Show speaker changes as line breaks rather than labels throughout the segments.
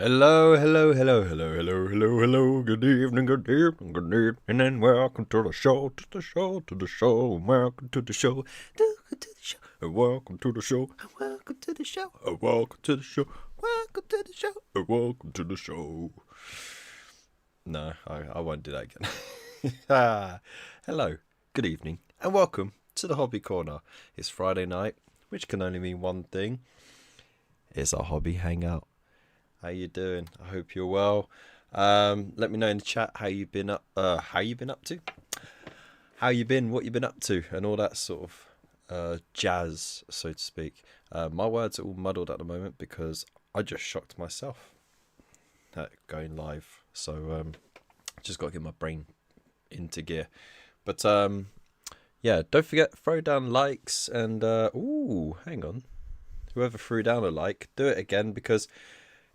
Hello, hello, hello, hello, hello, hello, hello. Good evening, good evening, good evening, and welcome to the show, to the show, to the show. Welcome to the show, welcome to the show, welcome to the show, welcome to the show, welcome to the show, welcome to the show, welcome to the show. No, I won't do that again. Hello, good evening, and welcome to the Hobby Corner. It's Friday night, which can only mean one thing. It's our hobby hangout. How you doing? I hope you're well. Let me know in the chat how you've been up. How you been up to? How you been? What you been up to? And all that sort of jazz, so to speak. My words are all muddled at the moment because I just shocked myself at going live. So just got to get my brain into gear. But yeah, don't forget throw down likes and ooh, hang on. Whoever threw down a like, do it again because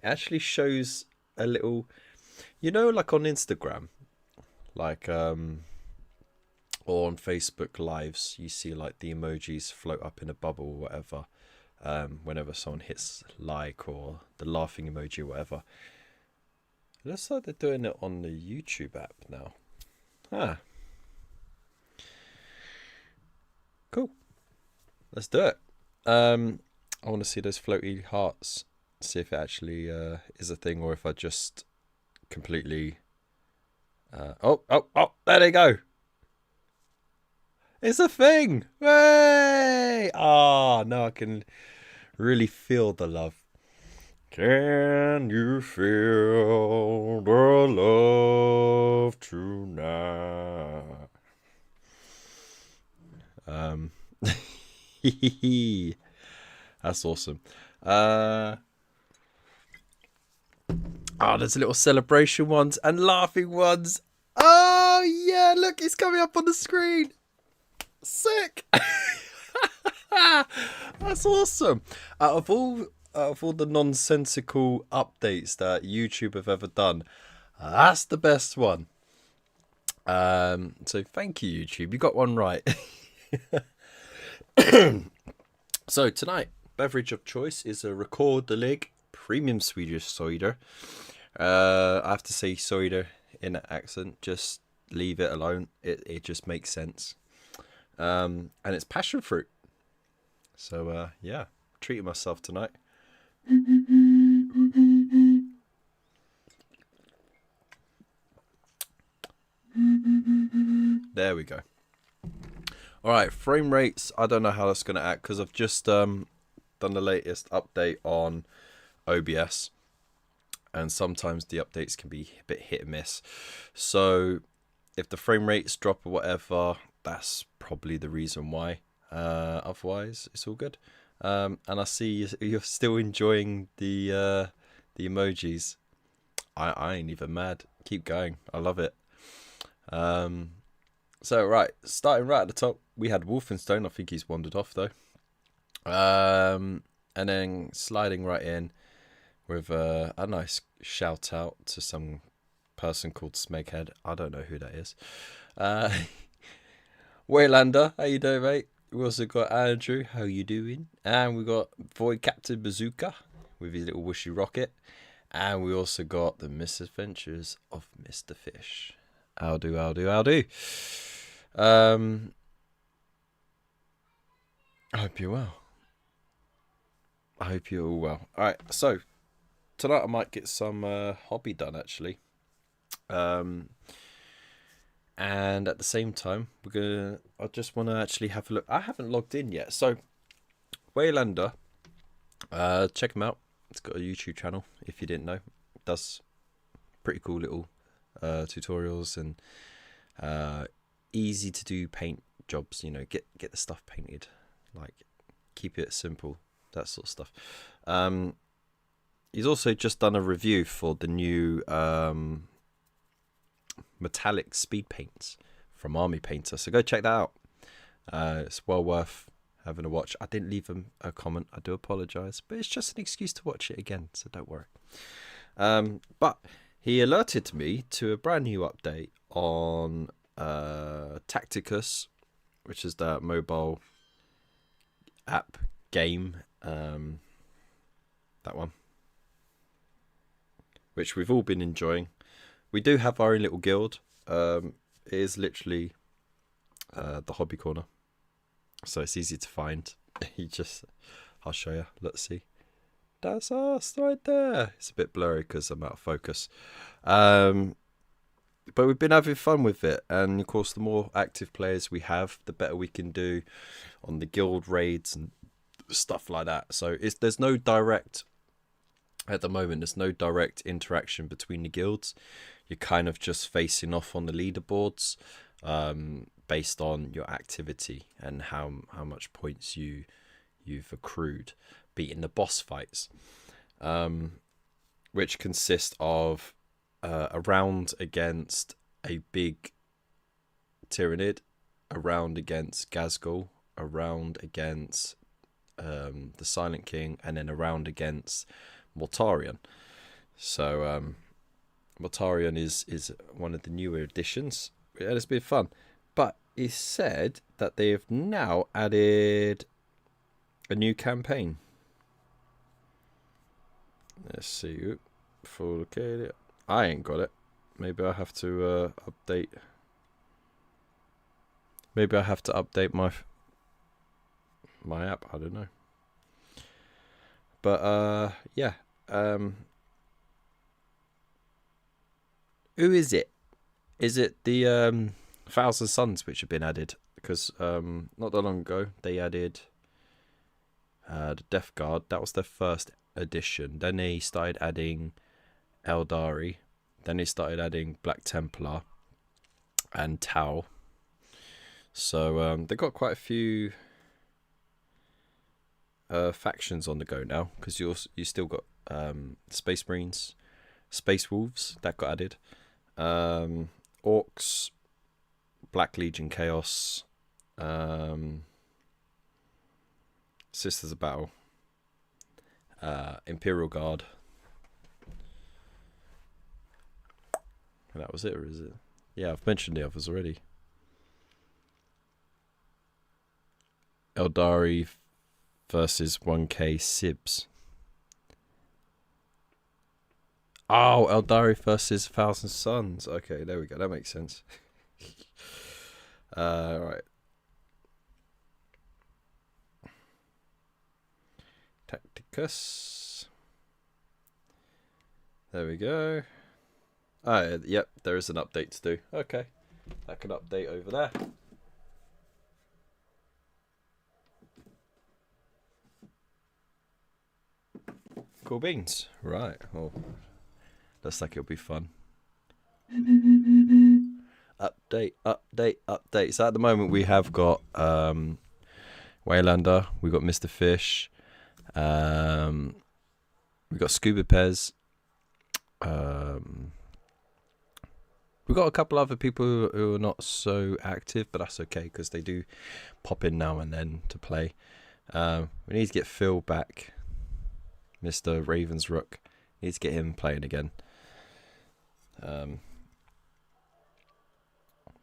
it actually shows a little, like on Instagram, like or on Facebook lives, you see like the emojis float up in a bubble or whatever, whenever someone hits like or the laughing emoji or whatever. It looks like they're doing it on the YouTube app now. Cool. Let's do it. I want to see those floaty hearts. See if it actually is a thing or if I just completely oh there they go. It's a thing. Hey! Now I can really feel the love. Can you feel the love tonight? That's awesome. There's little celebration ones and laughing ones. Oh, yeah, look, it's coming up on the screen. Sick. That's awesome. Out of all the nonsensical updates that YouTube have ever done, that's the best one. So thank you, YouTube. You got one right. So tonight, beverage of choice is a Record the Lig premium Swedish cider. I have to say cider in an accent. Just leave it alone. It just makes sense. And it's passion fruit. So yeah, treating myself tonight. There we go. All right, frame rates. I don't know how that's going to act because I've just done the latest update on OBS. And sometimes the updates can be a bit hit and miss. So if the frame rates drop or whatever, that's probably the reason why. Otherwise, it's all good. And I see you're still enjoying the emojis. I ain't even mad. Keep going. I love it. So right, starting right at the top, we had Wolfenstone. I think he's wandered off though. And then sliding right in with a nice shout out to some person called Smeghead. I don't know who that is. Waylander, how you doing, mate? We also got Andrew, how you doing? And we got Void Captain Bazooka with his little wishy rocket. And we also got the misadventures of Mr. Fish. How do. I hope you're well. I hope you're all well. Alright, so tonight I might get some hobby done actually. And at the same time, I just want to actually have a look. I haven't logged in yet. So Waylander, check him out. It's got a YouTube channel if you didn't know. It does pretty cool little tutorials and easy to do paint jobs, get the stuff painted, like keep it simple, that sort of stuff. He's also just done a review for the new metallic speed paints from Army Painter, so go check that out. It's well worth having a watch. I didn't leave him a comment, I do apologize, but it's just an excuse to watch it again, so don't worry. But he alerted me to a brand new update on Tacticus, which is the mobile app game, that one. which we've all been enjoying. We do have our own little guild. It is literally the hobby corner, so it's easy to find. I'll show you. Let's see. That's us right there. It's a bit blurry because I'm out of focus. But we've been having fun with it, and of course the more active players we have, the better we can do on the guild raids and stuff like that. So there's no direct, at the moment, there's no direct interaction between the guilds. You're kind of just facing off on the leaderboards based on your activity and how much points you've accrued beating the boss fights, which consist of a round against a big Tyrannid, a round against Gazgul, a round against the Silent King, and then a round against Mortarion. So Mortarion is one of the newer additions, and it's been fun. But it's said that they have now added a new campaign. Let's see. Full located. I ain't got it. Maybe I have to update. Maybe I have to update my app. I don't know. But yeah. Who is it? Is it the Thousand Suns which have been added? Because not that long ago they added the Death Guard. That was their first edition. Then they started adding Eldari. Then they started adding Black Templar and Tau. So they've got quite a few factions on the go now, because you still got Space Marines, Space Wolves that got added, Orcs, Black Legion Chaos, Sisters of Battle, Imperial Guard. And that was it, or is it? Yeah, I've mentioned the others already. Eldari versus 1K Sibs. Oh, Eldari versus Thousand Suns. Okay, there we go. That makes sense. Right. Tacticus. There we go. Yep, there is an update to do. Okay, that can update over there. Cool beans. Right. Well, looks like it'll be fun. Update. So at the moment we have got Waylander, we've got Mr. Fish, we've got Scuba Pez, we've got a couple other people who are not so active, but that's okay because they do pop in now and then to play. We need to get Phil back, Mr. Ravensrook. Need to get him playing again.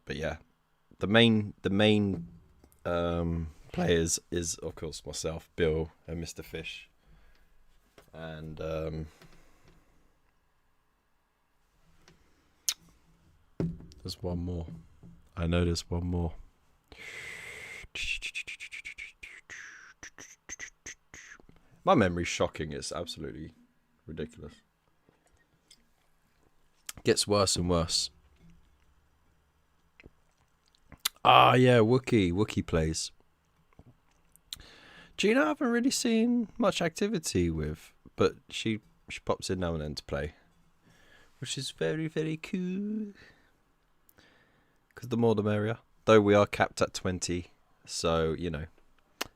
But yeah, the main players is of course myself, Bill, and Mr. Fish, and there's one more. I know there's one more. My memory's shocking. It's absolutely ridiculous. Gets worse and worse. Ah, yeah, Wookie plays. Gina, I haven't really seen much activity with, but she pops in now and then to play, which is very, very cool. Because the more the merrier. Though we are capped at 20, so, you know,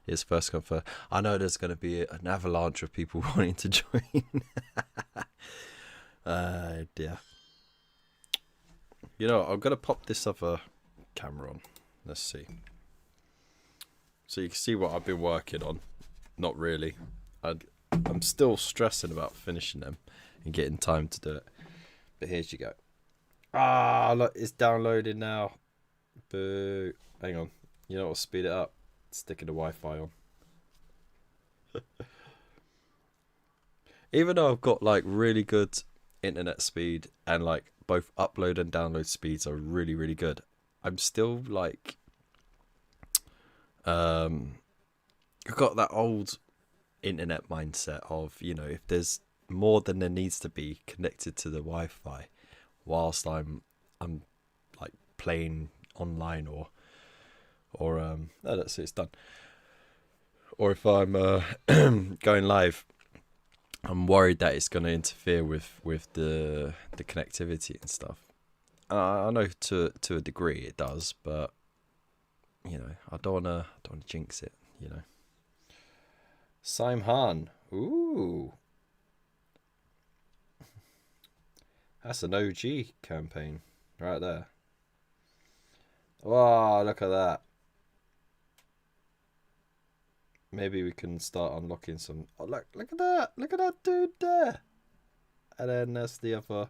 it's first come first. I know there's going to be an avalanche of people wanting to join. Dear. You know, I'm going to pop this other camera on. Let's see. So you can see what I've been working on. Not really. I'm still stressing about finishing them and getting time to do it. But here's you go. Ah, look, it's downloading now. Boo. Hang on. You know what will speed it up? Sticking the Wi-Fi on. Even though I've got like really good internet speed, and like both upload and download speeds are really, really good. I'm still like, I've got that old internet mindset of, you know, if there's more than there needs to be connected to the Wi-Fi whilst I'm like playing online, or no, that's it, it's done. Or if I'm going live, I'm worried that it's going to interfere with the connectivity and stuff. I know to a degree it does, but you know, I don't wanna jinx it. You know. Saim Han, ooh, that's an OG campaign right there. Wow, look at that. Maybe we can start unlocking some. Oh, look at that! Look at that dude there. And then there's the other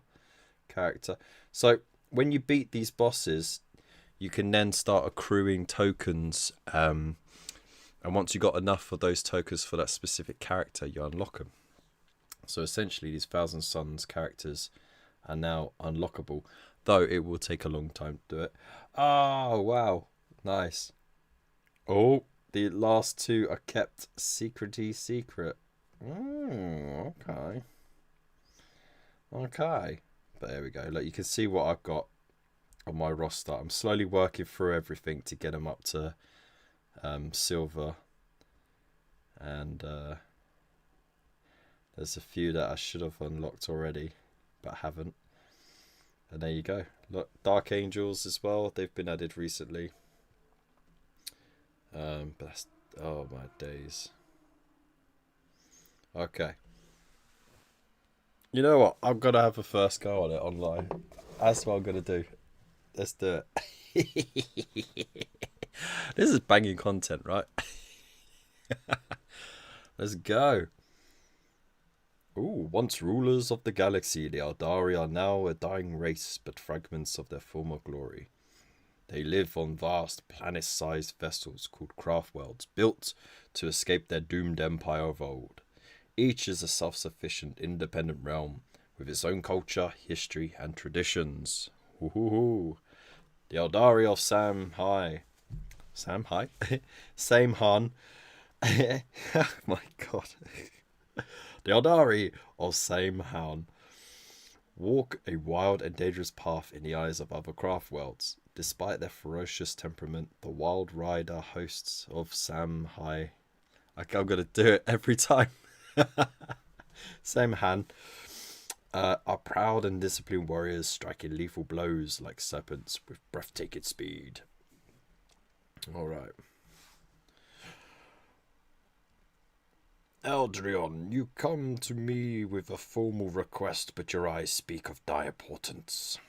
character. So when you beat these bosses, you can then start accruing tokens. And once you got enough of those tokens for that specific character, you unlock them. So essentially, these Thousand Sons characters are now unlockable, though it will take a long time to do it. Oh, wow. Nice. Oh, the last two are kept secret. Okay. Okay. But there we go. Look, you can see what I've got on my roster. I'm slowly working through everything to get them up to silver. And there's a few that I should have unlocked already, but haven't. And there you go. Look, Dark Angels as well. They've been added recently. But that's, oh my days. Okay. You know what? I'm gonna have a first go on it online. That's what I'm gonna do. Let's do it. This is banging content, right? Let's go. Ooh, once rulers of the galaxy, the Eldari are now a dying race, but fragments of their former glory. They live on vast planet-sized vessels called craft worlds, built to escape their doomed empire of old. Each is a self-sufficient, independent realm with its own culture, history, and traditions. Ooh. The Eldari of Sam Han. Oh my god. The Eldari of Same Han walk a wild and dangerous path in the eyes of other craft worlds. Despite their ferocious temperament, the wild rider hosts of Sam Hai. I'm gonna do it every time. Same Han are proud and disciplined warriors striking lethal blows like serpents with breathtaking speed. Alright. Eldrion, you come to me with a formal request, but your eyes speak of dire portents.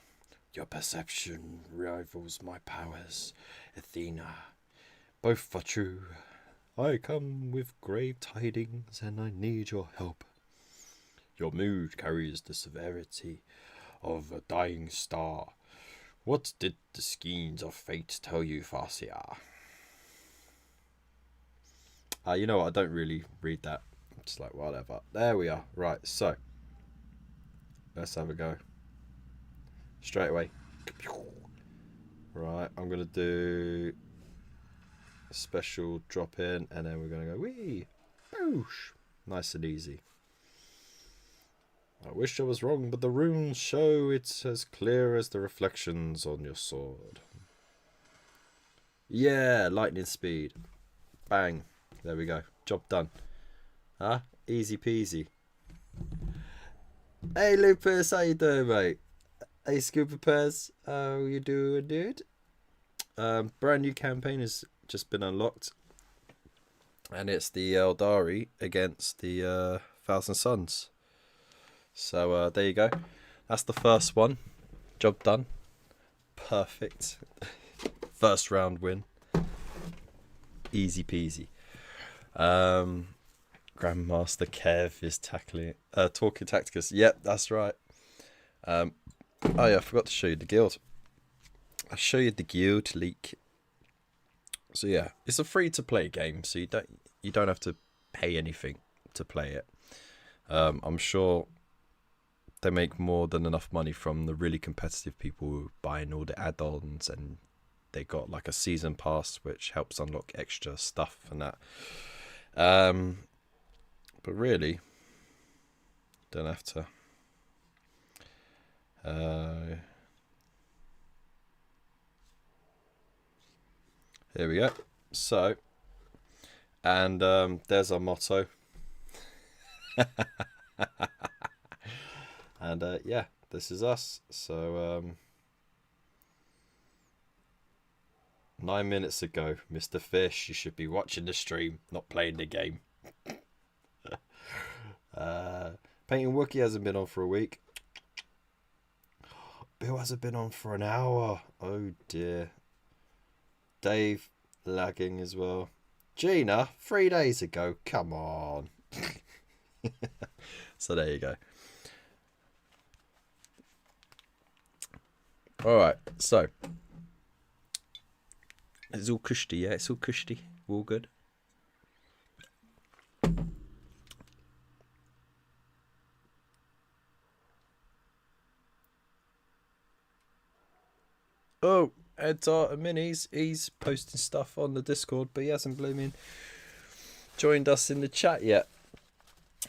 Your perception rivals my powers, Athena. Both are true. I come with grave tidings, and I need your help. Your mood carries the severity of a dying star. What did the skeins of fate tell you, Farsia? You know what, I don't really read that. I'm just like, whatever. There we are. Right, so. Let's have a go. Straight away. Right, I'm going to do a special drop in, and then we're going to go, wee! Boosh! Nice and easy. I wish I was wrong, but the runes show it's as clear as the reflections on your sword. Yeah, lightning speed. Bang. There we go. Job done. Huh? Easy peasy. Hey Lupus, how you doing, mate? Hey Scuba Pez, how you doing, dude? Brand new campaign has just been unlocked. And it's the Eldari against the Thousand Sons. So there you go. That's the first one. Job done. Perfect. First round win. Easy peasy. Grandmaster Kev is talking Tacticus. Yep, that's right. Oh yeah, I forgot to show you the guild. I'll show you the guild leak. So yeah, it's a free to play game, so you don't have to pay anything to play it. I'm sure they make more than enough money from the really competitive people buying all the add-ons, and they got like a season pass which helps unlock extra stuff and that. But really, don't have to. Here we go. So, and there's our motto. And yeah, this is us. So 9 minutes ago, Mr. Fish, you should be watching the stream, not playing the game. Painting Wookie hasn't been on for a week. Bill hasn't been on for an hour. Oh dear. Dave lagging as well. Gina, 3 days ago. Come on. So there you go. Alright, so it's all cushy, yeah, it's all cushy. All good. Oh, Ed Art and Minis, he's posting stuff on the Discord, but he hasn't blooming joined us in the chat yet.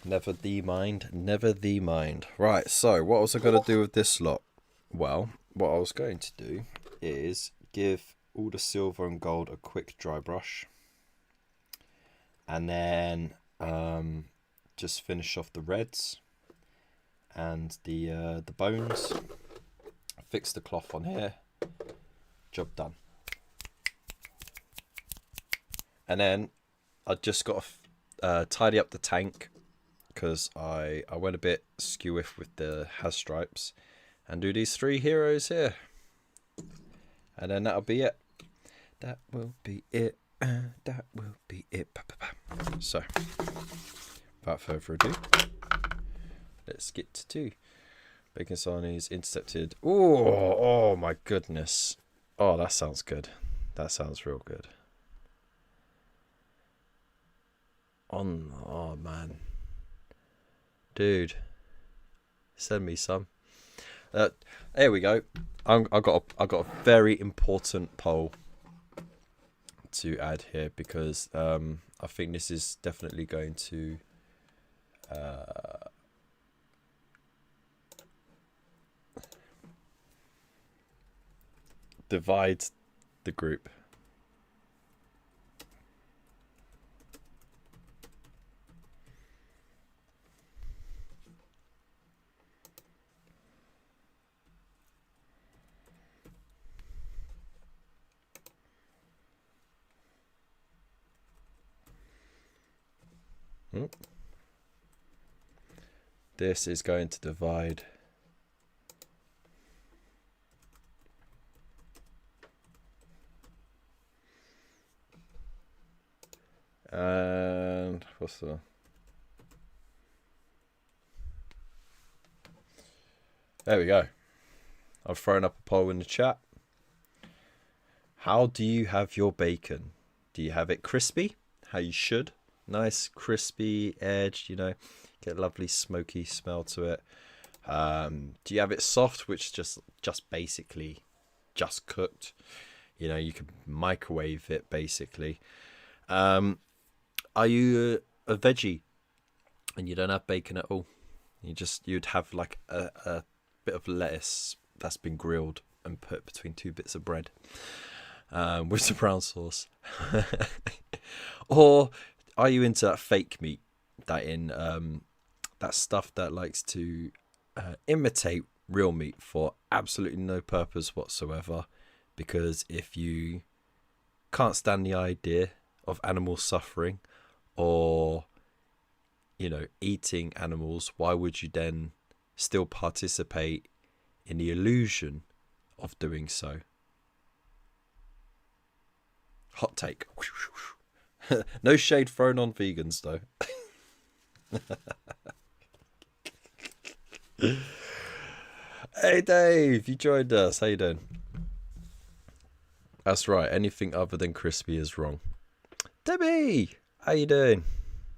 Never thee mind, never thee mind. Right, so what was I going to do with this lot? Well, what I was going to do is give all the silver and gold a quick dry brush, and then just finish off the reds and the bones. Fix the cloth on here. Job done. And then I just got to tidy up the tank, because I went a bit skew-iff with the has stripes, and do these 3 heroes here, and then that'll be it. That will be it. That will be it. So, without further ado, let's get to Bacon Sarnies intercepted. Oh my goodness. Oh, that sounds good. That sounds real good. Oh man. Dude, send me some. There we go. I got a very important poll to add here, because I think this is definitely going to divide the group. This is going to divide. And what's the... There we go. I've thrown up a poll in the chat. How do you have your bacon? Do you have it crispy? How you should. Nice crispy edge, you know, get a lovely smoky smell to it. Do you have it soft, which just basically just cooked? You know, you can microwave it basically. Are you a veggie and you don't have bacon at all? You'd have like a bit of lettuce that's been grilled and put between 2 bits of bread with some brown sauce. Or are you into that fake meat, that stuff that likes to imitate real meat for absolutely no purpose whatsoever? Because if you can't stand the idea of animals suffering, or, you know, eating animals, why would you then still participate in the illusion of doing so? Hot take. No shade thrown on vegans though. Hey Dave, you joined us. How you doing? That's right, anything other than crispy is wrong. Debbie, how you doing?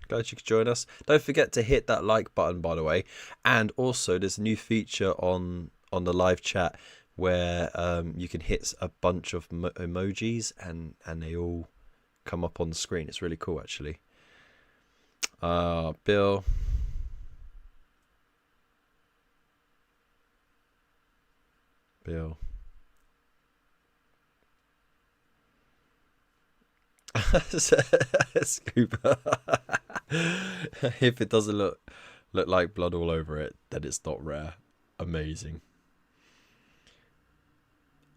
Glad you could join us. Don't forget to hit that like button, by the way. And also, there's a new feature on the live chat where you can hit a bunch of emojis and they all come up on the screen. It's really cool, actually. Bill. Scuba. If it doesn't look like blood all over it, then it's not rare. Amazing.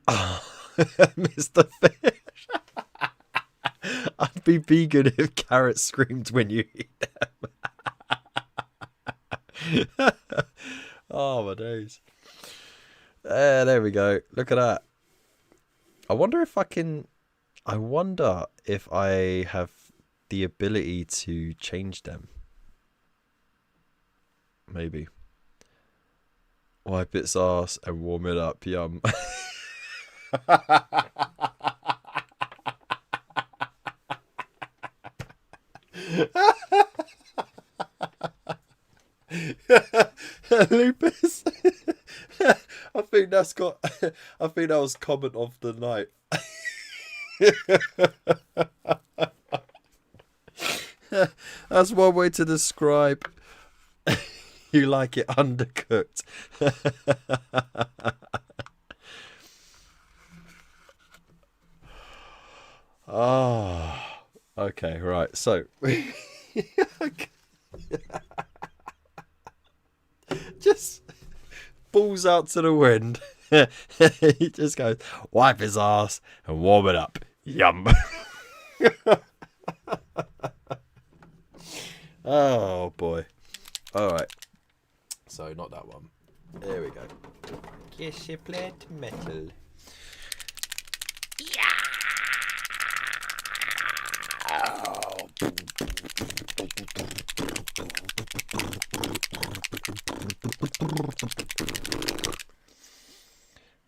Oh, Mr. Fish. I'd be vegan if carrots screamed when you eat them. Oh my days. There we go. Look at that. I wonder if I have the ability to change them. Maybe. Wipe its ass and warm it up. Yum. Lupus. I think that was comment of the night. That's one way to describe you like it undercooked. Oh, okay, right. So just balls out to the wind. He just goes, wipe his ass and warm it up. Yum. Oh boy. Alright. So not that one. There we go. Kiss your plate metal. Yeah.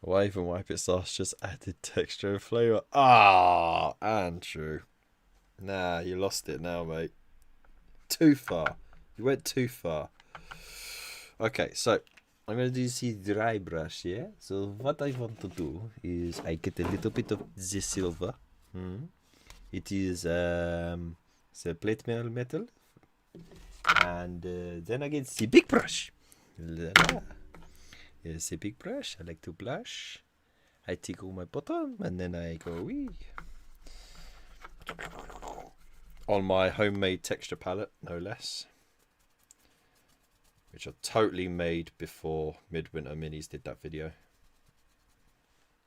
Why even wipe its ass? Just added texture and flavour. Ah, Andrew. Nah, you lost it now, mate. Too far. You went too far. Okay, so I'm going to do the dry brush, yeah? So what I want to do is I get a little bit of the silver. It is the plate metal. And then I get the big brush. Here's the big brush. I like to blush. I tickle my bottom and then I go wee. On my homemade texture palette, no less. Which I totally made before Midwinter Minis did that video.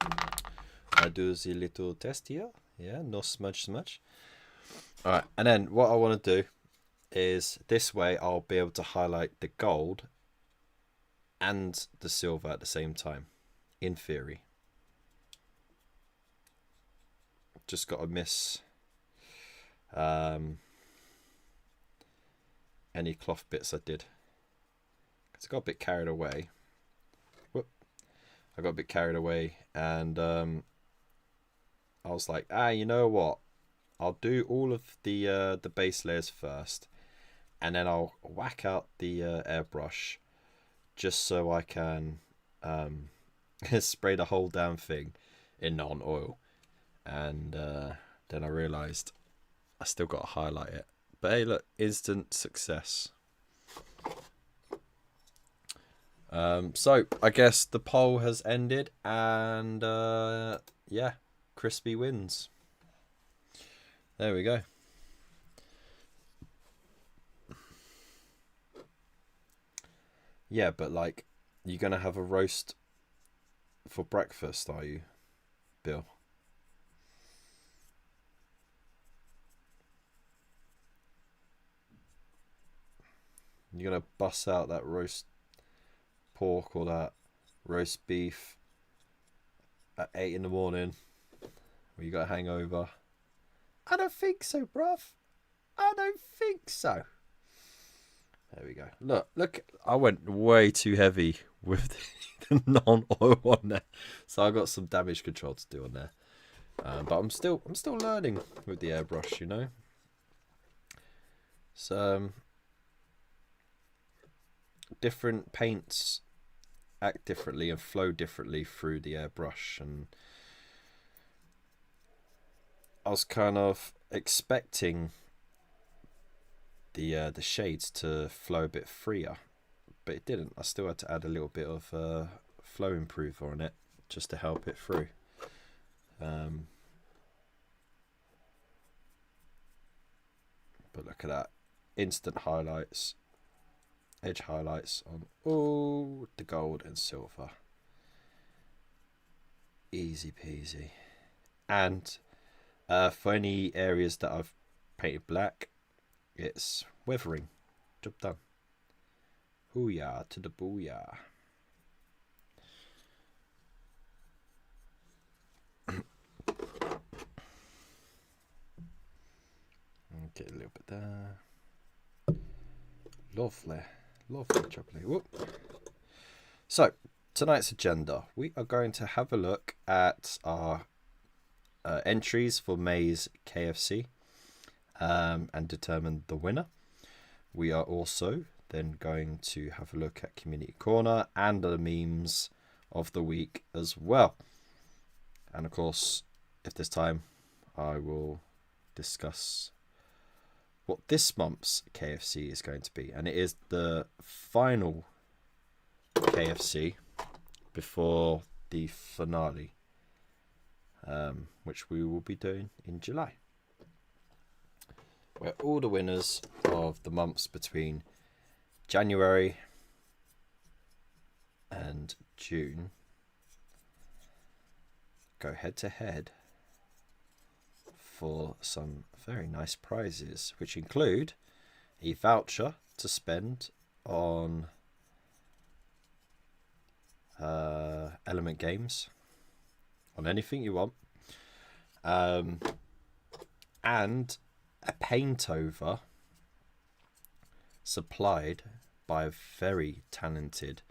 I do the little test here. Yeah, no smudge. Alright, and then what I want to do is this way I'll be able to highlight the gold and the silver at the same time, in theory. Just got to miss any cloth bits I did. Because I got a bit carried away. Whoop. I got a bit carried away and I was like, you know what? I'll do all of the base layers first and then I'll whack out the airbrush just so I can spray the whole damn thing in non-oil. And then I realised I still got to highlight it. But hey, look, instant success. So I guess the poll has ended and yeah, Crispy wins. There we go. Yeah, but like, you're going to have a roast for breakfast, are you, Bill? You're going to bust out that roast pork or that roast beef at 8 in the morning when you got a hangover? I don't think so, bruv. I don't think so. There we go. Look, I went way too heavy with the non-oil on there. So I got some damage control to do on there. But I'm still learning with the airbrush, you know. So different paints act differently and flow differently through the airbrush, and I was kind of expecting the shades to flow a bit freer, but it didn't. I still had to add a little bit of flow improver on it just to help it through. But look at that, instant highlights, edge highlights on all the gold and silver. Easy peasy. And for any areas that I've painted black, it's weathering. Job done. Hoo-yah to the booyah. Get a little bit there. Lovely. Lovely chocolate. Whoop. So, tonight's agenda. We are going to have a look at our entries for May's KFC and determine the winner. We are also then going to have a look at Community Corner and the memes of the week as well. And of course, if there's time, I will discuss what this month's KFC is going to be. And it is the final KFC before the finale, which we will be doing in July, where all the winners of the months between January and June go head to head for some very nice prizes, which include a voucher to spend on Element Games, on anything you want, and a paint over supplied by a very talented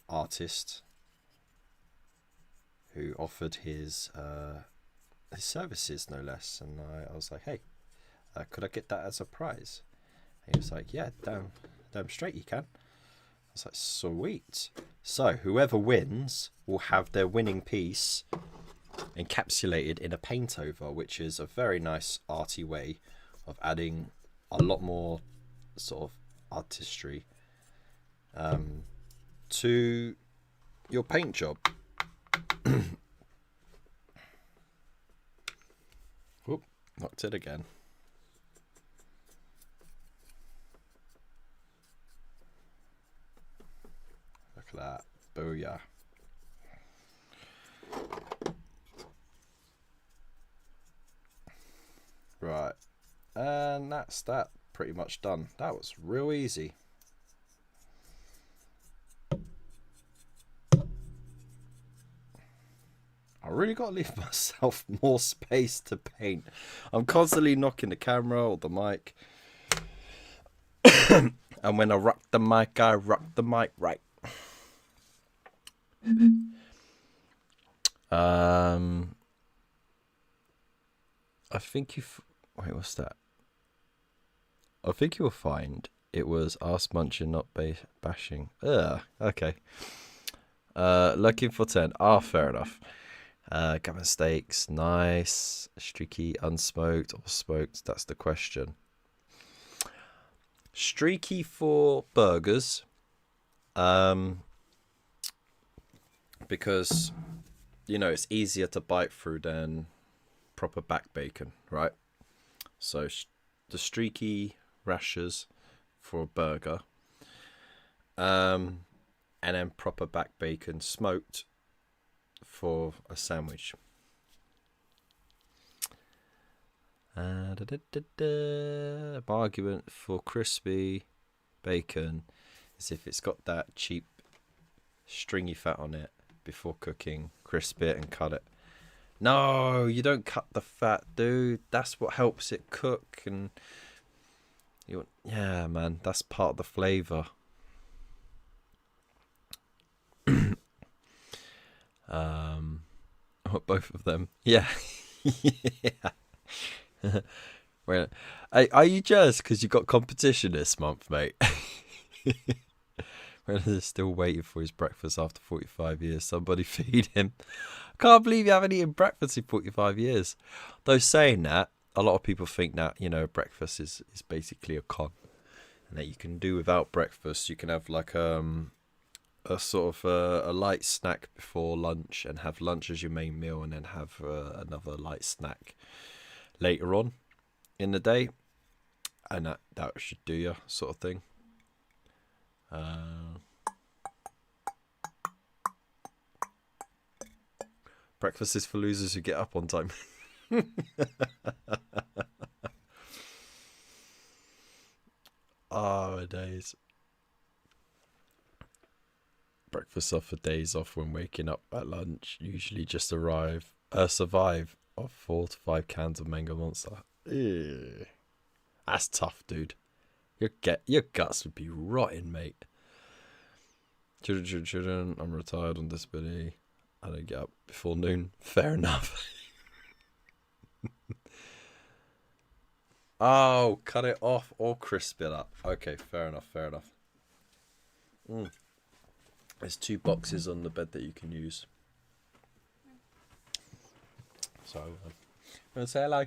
artist who offered his services, no less. And I was like, hey, could I get that as a prize? And he was like, yeah, damn straight you can. I was like, sweet. So whoever wins will have their winning piece encapsulated in a paint over, which is a very nice arty way of adding a lot more sort of artistry to your paint job. Whoop, knocked it again. Look at that. Booyah. Right. And that's that pretty much done. That was real easy. I really got to leave myself more space to paint. I'm constantly knocking the camera or the mic. And when I rock the mic, I rock the mic right. I think wait, what's that? I think you'll find it was ass munching, not bashing. Okay. Looking for 10. Fair enough. Gammon steaks, nice. Streaky, unsmoked or smoked? That's the question. Streaky for burgers. Because, you know, it's easier to bite through than proper back bacon, right? So the streaky rashers for a burger. And then proper back bacon smoked for a sandwich. My argument for crispy bacon is if it's got that cheap stringy fat on it before cooking, crisp it and cut it. No, you don't cut the fat, dude. That's what helps it cook. And yeah, man, that's part of the flavor. Both of them. Yeah. Yeah. Well, Hey, are you jealous because you got competition this month, mate? They're still waiting for his breakfast after 45 years. Somebody feed him. Can't believe you haven't eaten breakfast in 45 years. Though saying that, a lot of people think that, breakfast is basically a con. And that you can do without breakfast. You can have like a sort of a light snack before lunch and have lunch as your main meal and then have another light snack later on in the day. And that should do you, sort of thing. Breakfast is for losers who get up on time. Oh, days. Breakfasts are for days off when waking up at lunch. Usually just survive off 4 to 5 cans of Mango Monster. Ew. That's tough, dude. Your guts would be rotting, mate. Children, I'm retired on disability. I don't get up before noon. Fair enough. Oh, cut it off or crisp it up. Okay, fair enough. There's 2 boxes on the bed that you can use. So, you want to say hello?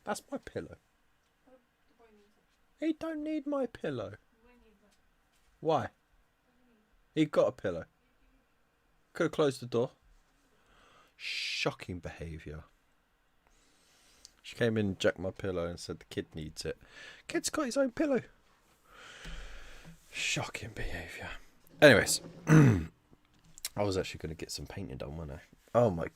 That's my pillow. He don't need my pillow. Why? He got a pillow. Could have closed the door. Shocking behaviour. She came in, jacked my pillow and said the kid needs it. Kid's got his own pillow. Shocking behaviour. Anyways, I was actually going to get some painting done, wasn't I? Oh my.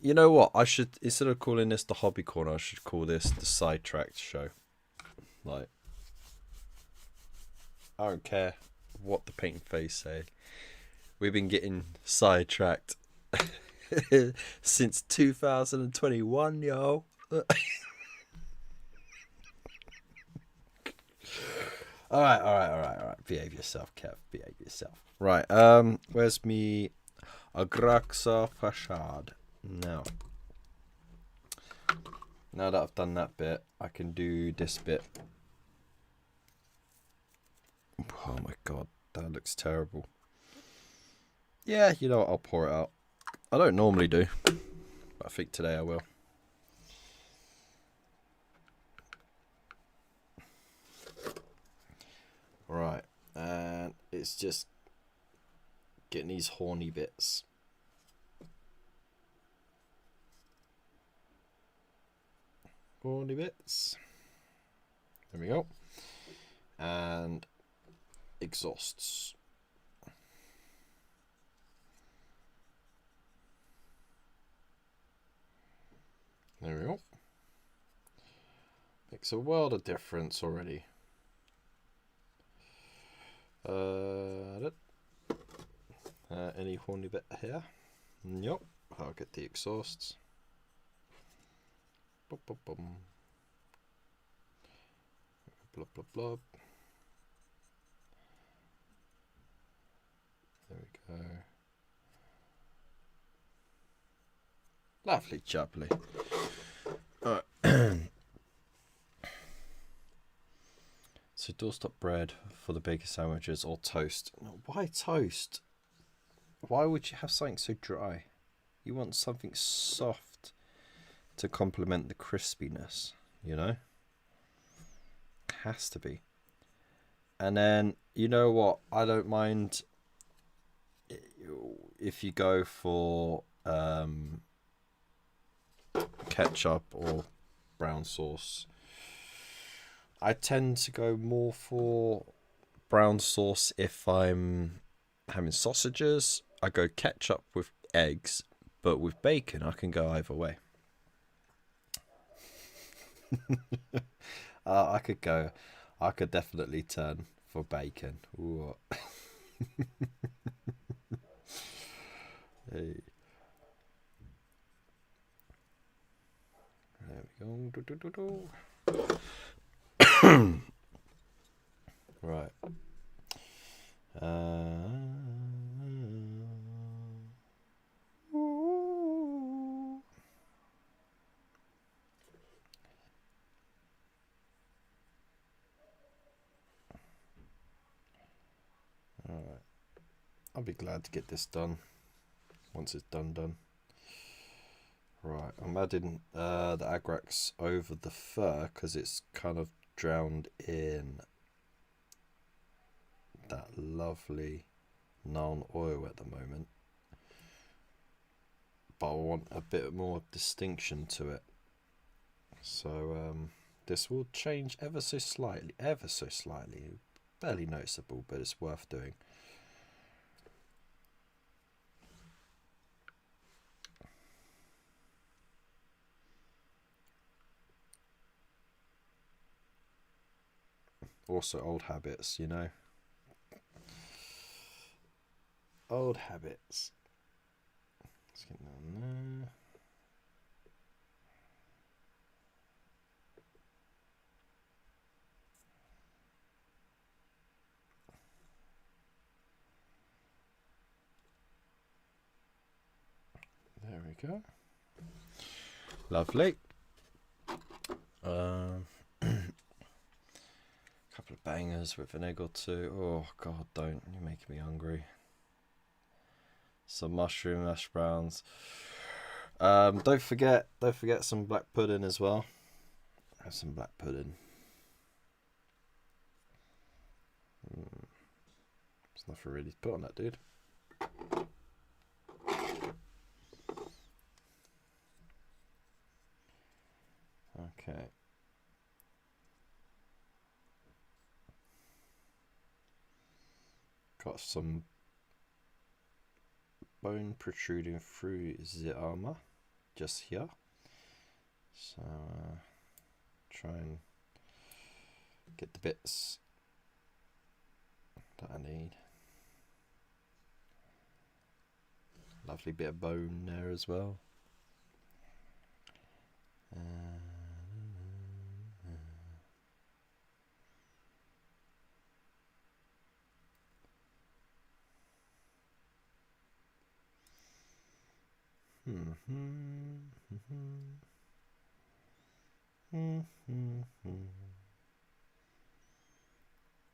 You know what? I should, instead of calling this the hobby corner, I should call this the sidetracked show. Like, I don't care what the painting face say. We've been getting sidetracked since 2021, yo. All right. Behave yourself, Kev. Behave yourself. Right. Where's me Agraxa Fashad? Now that I've done that bit, I can do this bit. Oh my god, that looks terrible. Yeah, you know what? I'll pour it out. I don't normally do, but I think today I will. Right, and it's just getting these horny bits. Horny bits. There we go. And exhausts. There we go. Makes a world of difference already. Any horny bit here? Yep. I'll get the exhausts. Boop, boop, boom. Blub, blub, blub. There we go. Lovely jubbly. Alright. So doorstop bread for the bacon sandwiches or toast. No, why toast? Why would you have something so dry? You want something soft to complement the crispiness, you know? Has to be. And then, you know what? I don't mind if you go for ketchup or brown sauce. I tend to go more for brown sauce if I'm having sausages. I go ketchup with eggs, but with bacon I can go either way. I could definitely turn for bacon. Ooh. Hey. There we go. Right. I'll be glad to get this done once it's done. Right, I'm adding the Agrax over the fur because it's kind of drowned in that lovely Nuln oil at the moment. But I want a bit more distinction to it. So this will change ever so slightly, barely noticeable, but it's worth doing. Also old habits, you know. Old habits. Let's get down there. There we go. Lovely. Couple of bangers with an egg or two. Oh God, don't! You're making me hungry. Some mushroom hash browns. Don't forget some black pudding as well. Have some black pudding. There's nothing really to put on that, dude. Okay. Got some bone protruding through the armor just here. So try and get the bits that I need. Lovely bit of bone there as well.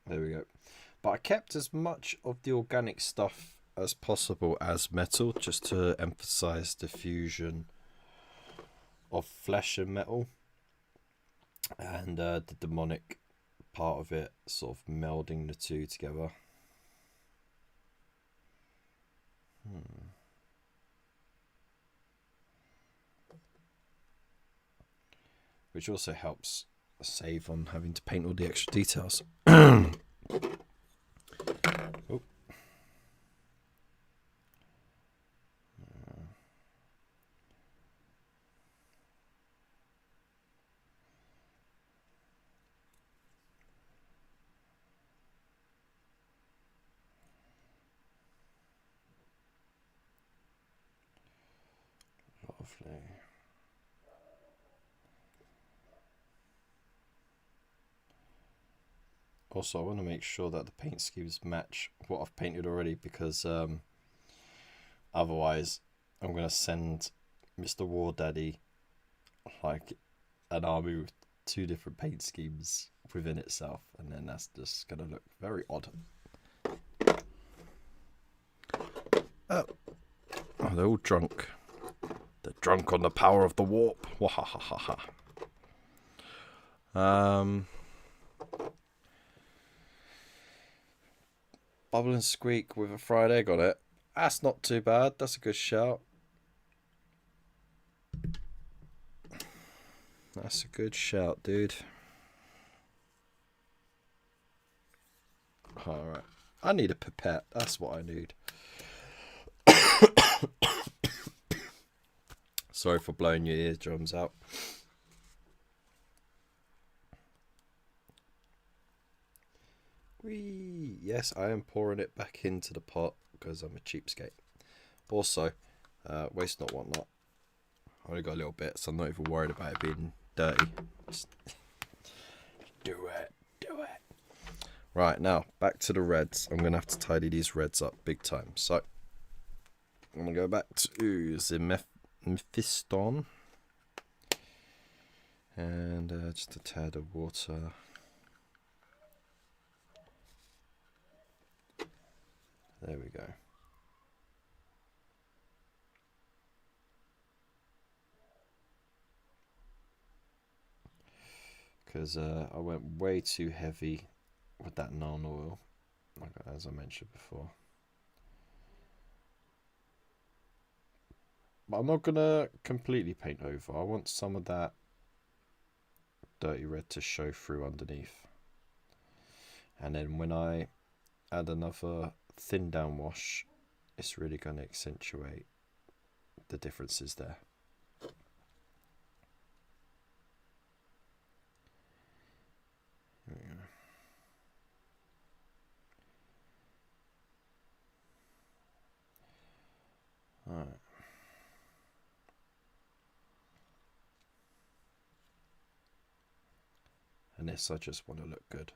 There we go. But I kept as much of the organic stuff as possible as metal, just to emphasize the fusion of flesh and metal, and the demonic part of it, sort of melding the two together. Which also helps save on having to paint all the extra details. Oh. Lovely. Also, I want to make sure that the paint schemes match what I've painted already, because otherwise I'm going to send Mr. War Daddy like an army with two different paint schemes within itself, and then that's just going to look very odd. Oh, they're all drunk. They're drunk on the power of the warp. Wahahaha. Bubble and Squeak with a fried egg on it. That's not too bad. That's a good shout. That's a good shout, dude. Alright. I need a pipette. That's what I need. Sorry for blowing your eardrums out. Whee! Yes, I am pouring it back into the pot because I'm a cheapskate. Also, waste not, want not. I only got a little bit, so I'm not even worried about it being dirty. Just do it. Right, now, back to the reds. I'm going to have to tidy these reds up big time. So, I'm going to go back to the Mephiston. And just a tad of water. There we go. because I went way too heavy with that naan oil, like as I mentioned before. But I'm not gonna completely paint over. I want some of that dirty red to show through underneath. And then when I add another thin down wash, it's really going to accentuate the differences there. There we go. Alright. And this, I just want to look good.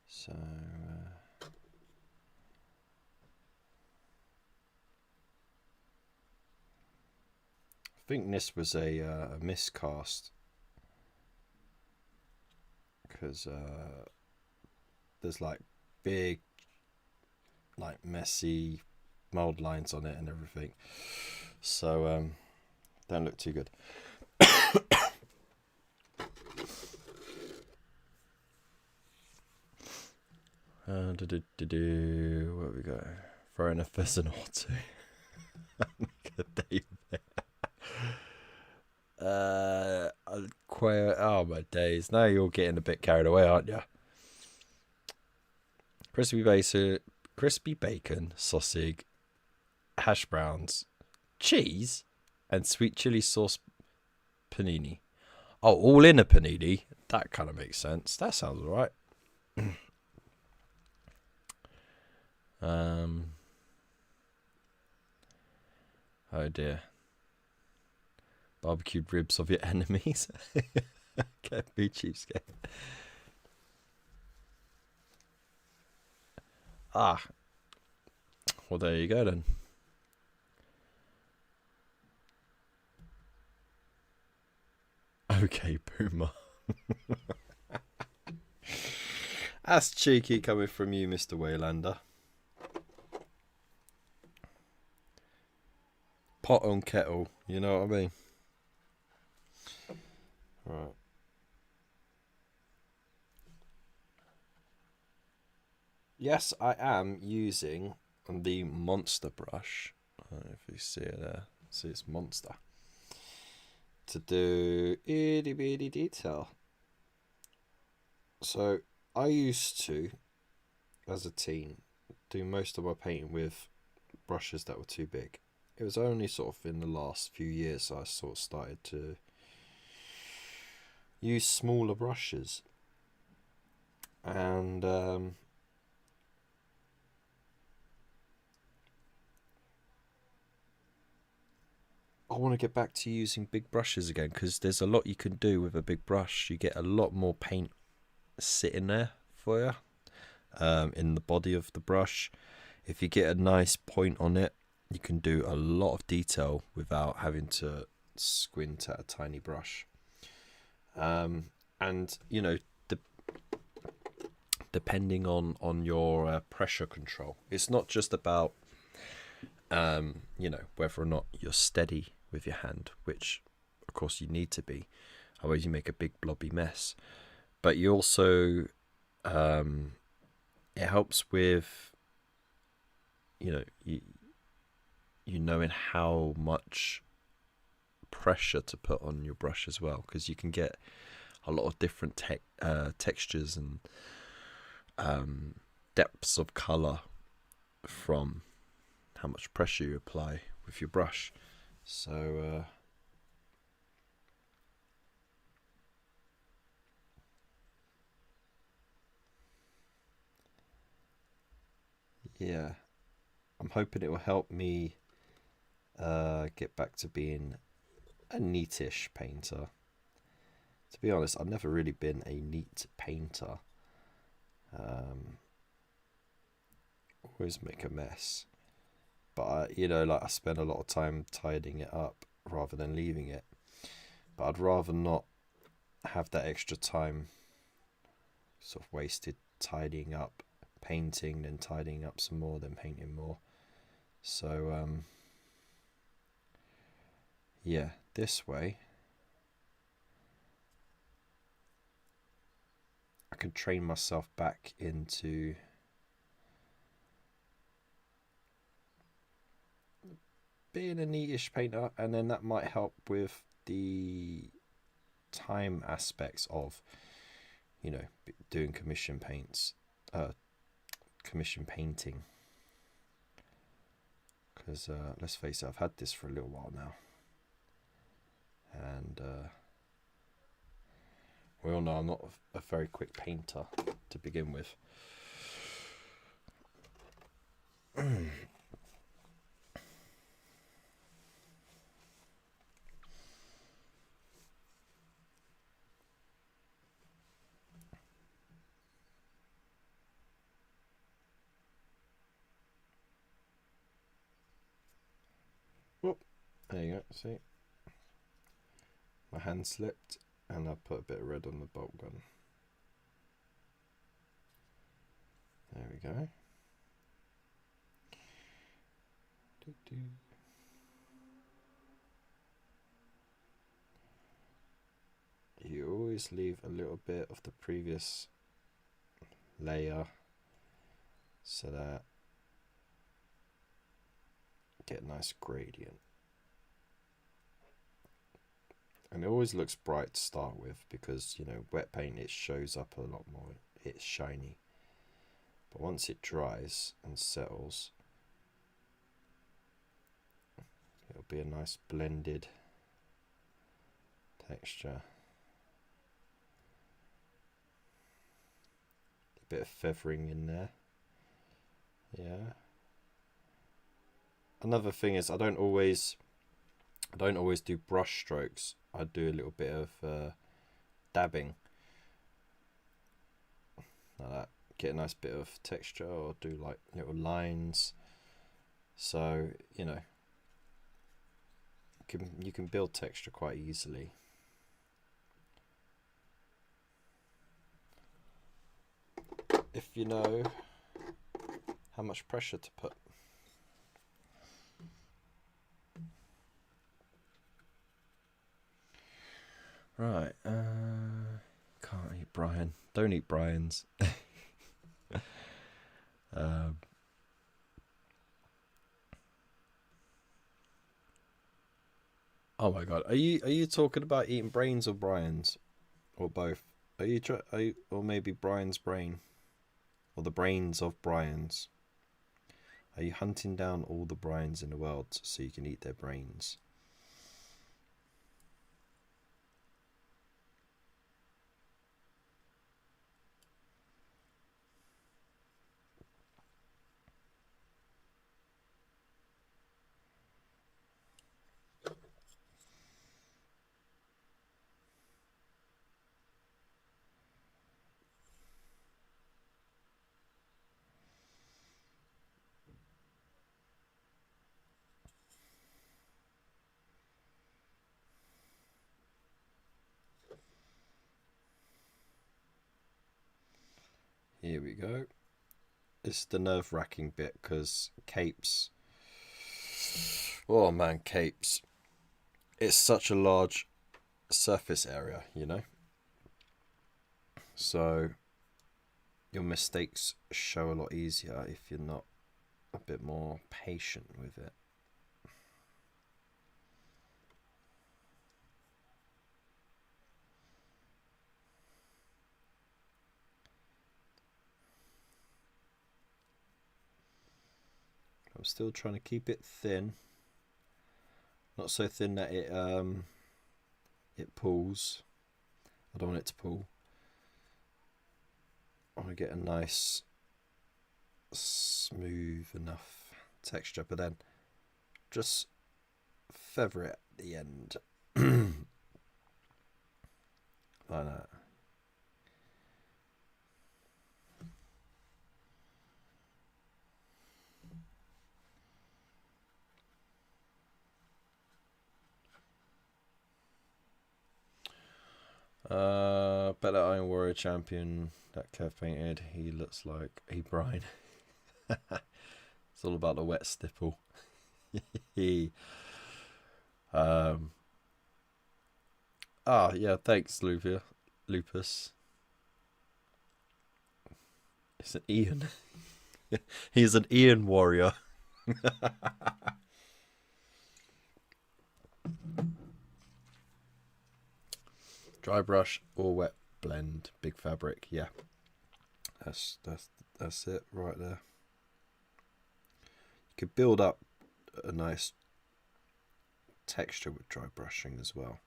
So, I think this was a miscast, because there's like big, like messy mold lines on it and everything. So, don't look too good. What have we got? Throwing a pheasant or two. Oh my days! Now you're getting a bit carried away, aren't you? Crispy bacon, sausage, hash browns, cheese, and sweet chili sauce panini. Oh, all in a panini. That kind of makes sense. That sounds alright. Oh dear. Barbecued ribs of your enemies. Can't be cheapskate. Ah. Well, there you go then. Okay, Boomer. That's cheeky coming from you, Mr. Waylander. Pot on kettle, you know what I mean? Right. Yes, I am using the monster brush. I don't know if you see it there. See, it's monster. To do itty bitty detail. So, I used to, as a teen, do most of my painting with brushes that were too big. It was only sort of in the last few years I sort of started to use smaller brushes. And I want to get back to using big brushes again, because there's a lot you can do with a big brush. You get a lot more paint sitting there for you in the body of the brush. If you get a nice point on it, you can do a lot of detail without having to squint at a tiny brush. And you know, depending on your pressure control, it's not just about you know, whether or not you're steady with your hand, which of course you need to be, otherwise you make a big blobby mess. But you also it helps with, you know, you knowing how much pressure to put on your brush as well, because you can get a lot of different textures and depths of color from how much pressure you apply with your brush. So yeah, I'm hoping it will help me get back to being a neatish painter. To be honest, I've never really been a neat painter. Always make a mess. But you know, like I spend a lot of time tidying it up rather than leaving it. But I'd rather not have that extra time sort of wasted tidying up, painting, then tidying up some more, then painting more. So yeah, this way can train myself back into being a neatish painter, and then that might help with the time aspects of, you know, doing commission painting. Because let's face it, I've had this for a little while now, and we all know I'm not a very quick painter to begin with. Whoop, there you go, see? My hand slipped and I put a bit of red on the bolt gun. There we go. You always leave a little bit of the previous layer so that you get a nice gradient. And it always looks bright to start with because, you know, wet paint, it shows up a lot more, it's shiny. But once it dries and settles, it'll be a nice blended texture. A bit of feathering in there. Yeah. Another thing is I don't always do brush strokes. I do a little bit of dabbing like that. Get a nice bit of texture, or do like little lines. So, you know, you can build texture quite easily. If you know how much pressure to put. Right, can't eat Brian. Don't eat Brian's. Oh my god, are you talking about eating brains or Brian's, or both? Are you or maybe Brian's brain, or the brains of Brian's? Are you hunting down all the Brians in the world so you can eat their brains? Here we go. It's the nerve-wracking bit because capes. Oh man, capes. It's such a large surface area, you know. So your mistakes show a lot easier if you're not a bit more patient with it. I'm still trying to keep it thin, not so thin that it pulls. I don't want it to pull. I want to get a nice smooth enough texture, but then just feather it at the end like that. Better Iron Warrior champion that Kev painted. He looks like a Brian. It's all about the wet stipple. Yeah, thanks, Lupus. It's an Ian. He's an Ian warrior. Dry brush or wet blend, big fabric. Yeah, that's it right there. You could build up a nice texture with dry brushing as well.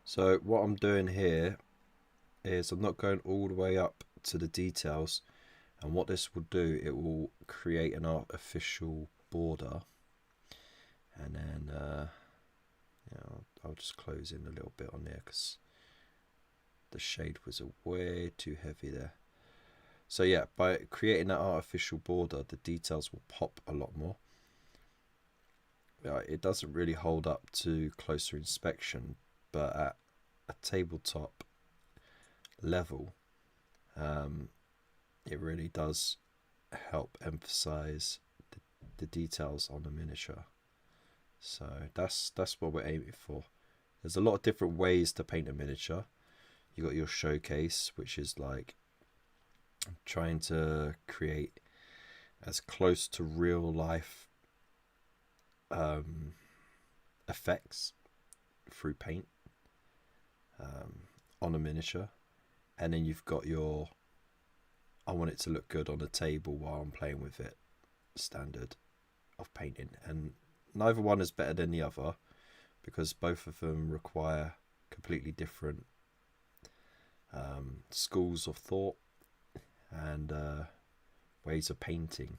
So what I'm doing here is I'm not going all the way up to the details, and what this will do, it will create an artificial border, and then I'll just close in a little bit on there because the shade was way too heavy there. So yeah, by creating that artificial border, the details will pop a lot more. It doesn't really hold up to closer inspection, but at a tabletop level, it really does help emphasize the details on the miniature. So that's what we're aiming for. There's a lot of different ways to paint a miniature. You got your showcase, which is like trying to create as close to real life effects through paint on a miniature. And then you've got your, I want it to look good on a table while I'm playing with it, standard of painting. And neither one is better than the other, because both of them require completely different schools of thought and ways of painting.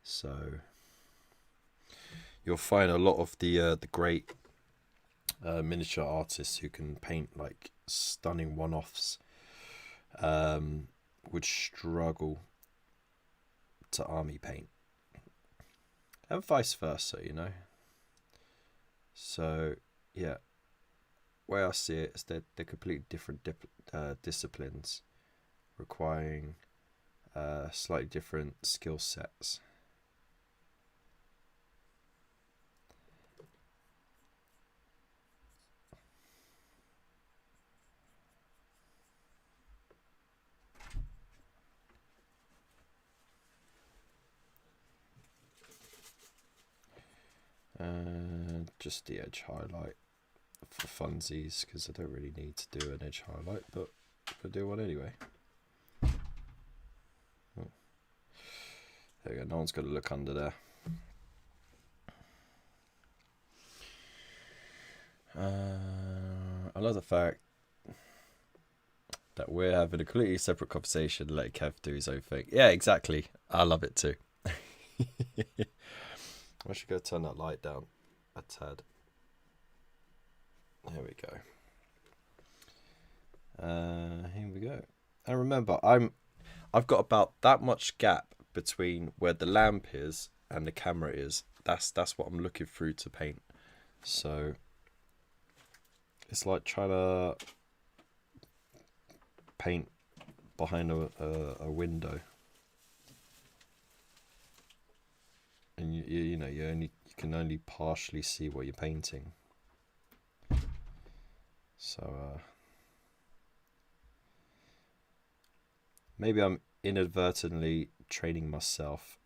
So you'll find a lot of the great miniature artists who can paint like stunning one-offs would struggle to army paint, and vice versa, you know. So yeah, way I see it is that they're completely different disciplines requiring slightly different skill sets. Just the edge highlight for funsies, because I don't really need to do an edge highlight, but I'll do one anyway. Oh. There we go, no one's going to look under there. I love the fact that we're having a completely separate conversation, let Kev do his own thing. Yeah, exactly. I love it too. I should go turn that light down a tad. There we go. Here we go. And remember, I've got about that much gap between where the lamp is and the camera is. That's what I'm looking through to paint. So it's like trying to paint behind a window, and you know you can only partially see what you're painting. So maybe I'm inadvertently training myself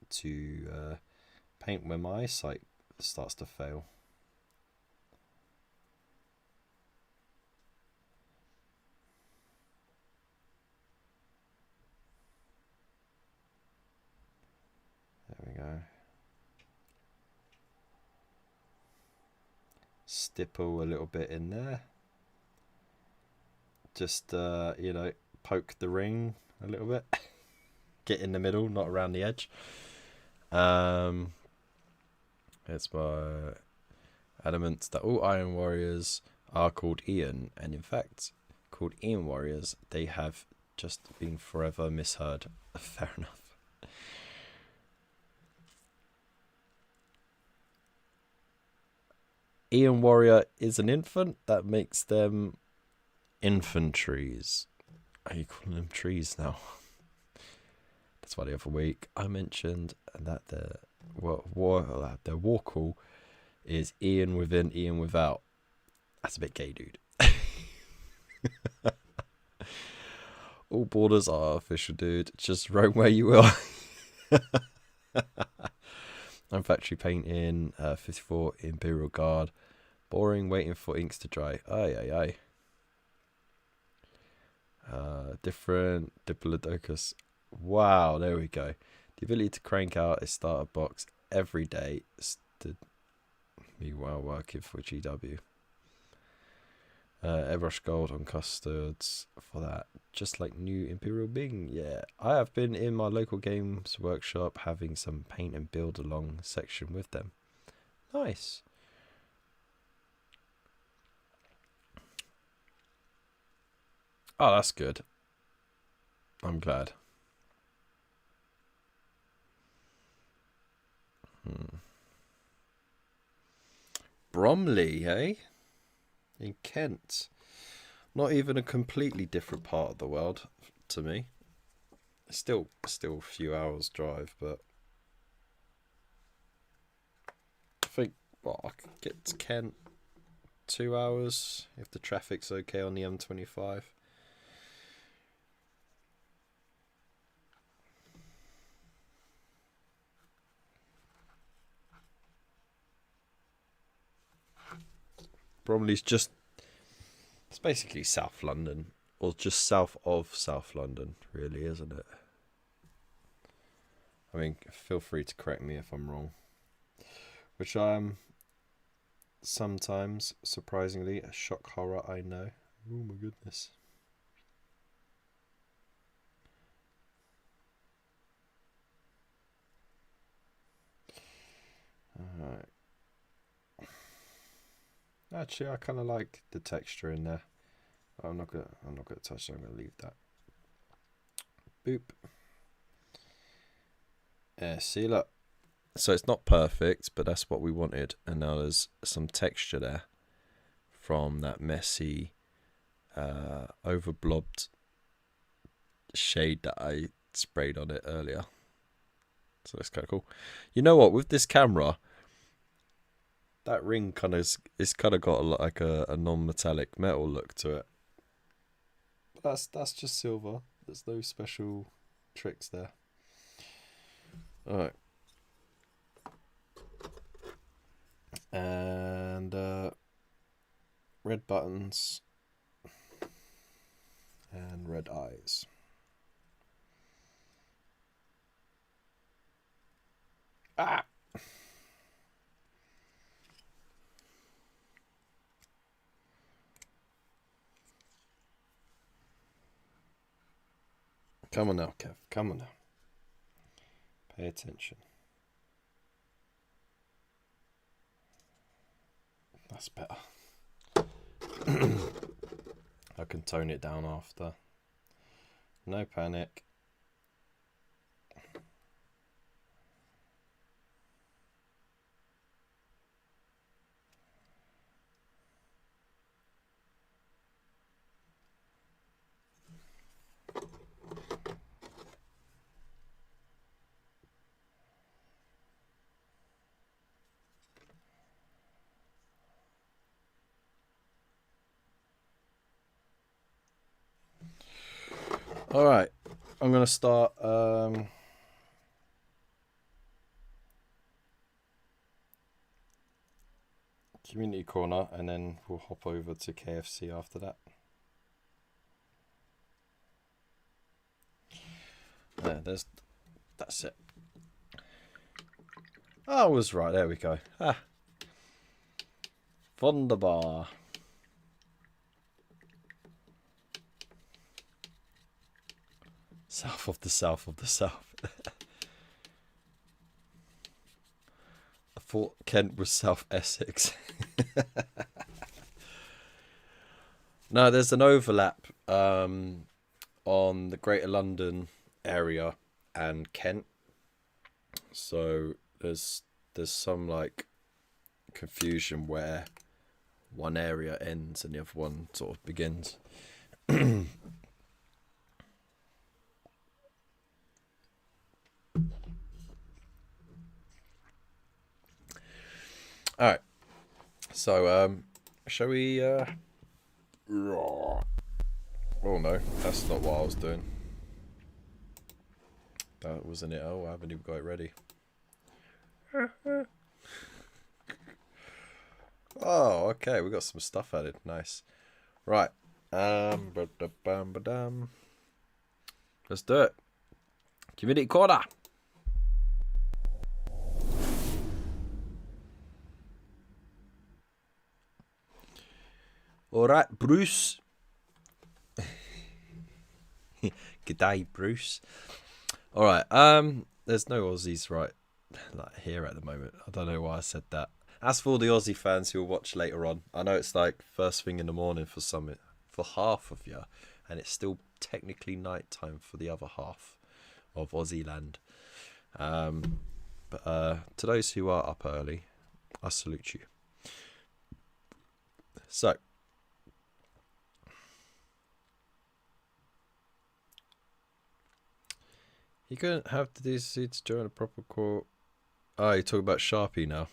to paint when my eyesight starts to fail. There we go. Stipple a little bit in there. Just you know, poke the ring a little bit. Get in the middle, not around the edge. It's my adamant that all Iron Warriors are called Ian, and in fact, called Ian Warriors, they have just been forever misheard. Fair enough. Ian Warrior is an infant. That makes them infantries. Are you calling them trees now? That's why the other week I mentioned that the Warcall is Ian within, Ian without. That's a bit gay, dude. All borders are official, dude. Just roam where you will. I'm factory painting 54 Imperial Guard. Boring, waiting for inks to dry. Aye. Different Diplodocus. Wow, there we go. The ability to crank out a starter box every day. Me while working for GW. Airbrush gold on custards for that. Just like new Imperial Bing. Yeah, I have been in my local games workshop having some paint and build along section with them. Nice. Oh, that's good. I'm glad. Bromley, eh? In Kent. Not even a completely different part of the world to me. Still a few hours drive, but I think I could get to Kent 2 hours if the traffic's okay on the M25. Bromley's it's basically South London, or just south of South London, really, isn't it? I mean, feel free to correct me if I'm wrong. Which I am sometimes, surprisingly, a shock horror, I know. Oh my goodness. Alright. Actually, I kind of like the texture in there. I'm not gonna touch it. I'm gonna leave that. Boop. Yeah, see, look. So it's not perfect, but that's what we wanted. And now there's some texture there from that messy, overblobbed shade that I sprayed on it earlier. So that's kind of cool. You know what? With this camera, that ring it's kind of got like a non-metallic metal look to it. But that's just silver. There's no special tricks there. All right. And red buttons and red eyes. Ah! Come on now, Kev. Come on now. Pay attention. That's better. I can tone it down after. No panic. All right, I'm going to start community corner, and then we'll hop over to KFC after that. That's it. I was right. There we go. Wunderbar. South of the south of the south. I thought Kent was South Essex. No, there's an overlap on the Greater London area and Kent. So there's some like confusion where one area ends and the other one sort of begins. Alright, so shall we oh no, that's not what I was doing. That wasn't it. Oh, I haven't even got it ready. Oh, okay, we got some stuff added. Nice. Right. Let's do it. Community corner. All right, Bruce. G'day, Bruce. All right. There's no Aussies right like here at the moment. I don't know why I said that. As for the Aussie fans who will watch later on, I know it's like first thing in the morning for some, for half of you, and it's still technically night time for the other half of Aussie land. But to those who are up early, I salute you. So, you couldn't have these seats during a proper court. Oh, you're talking about Sharpie now.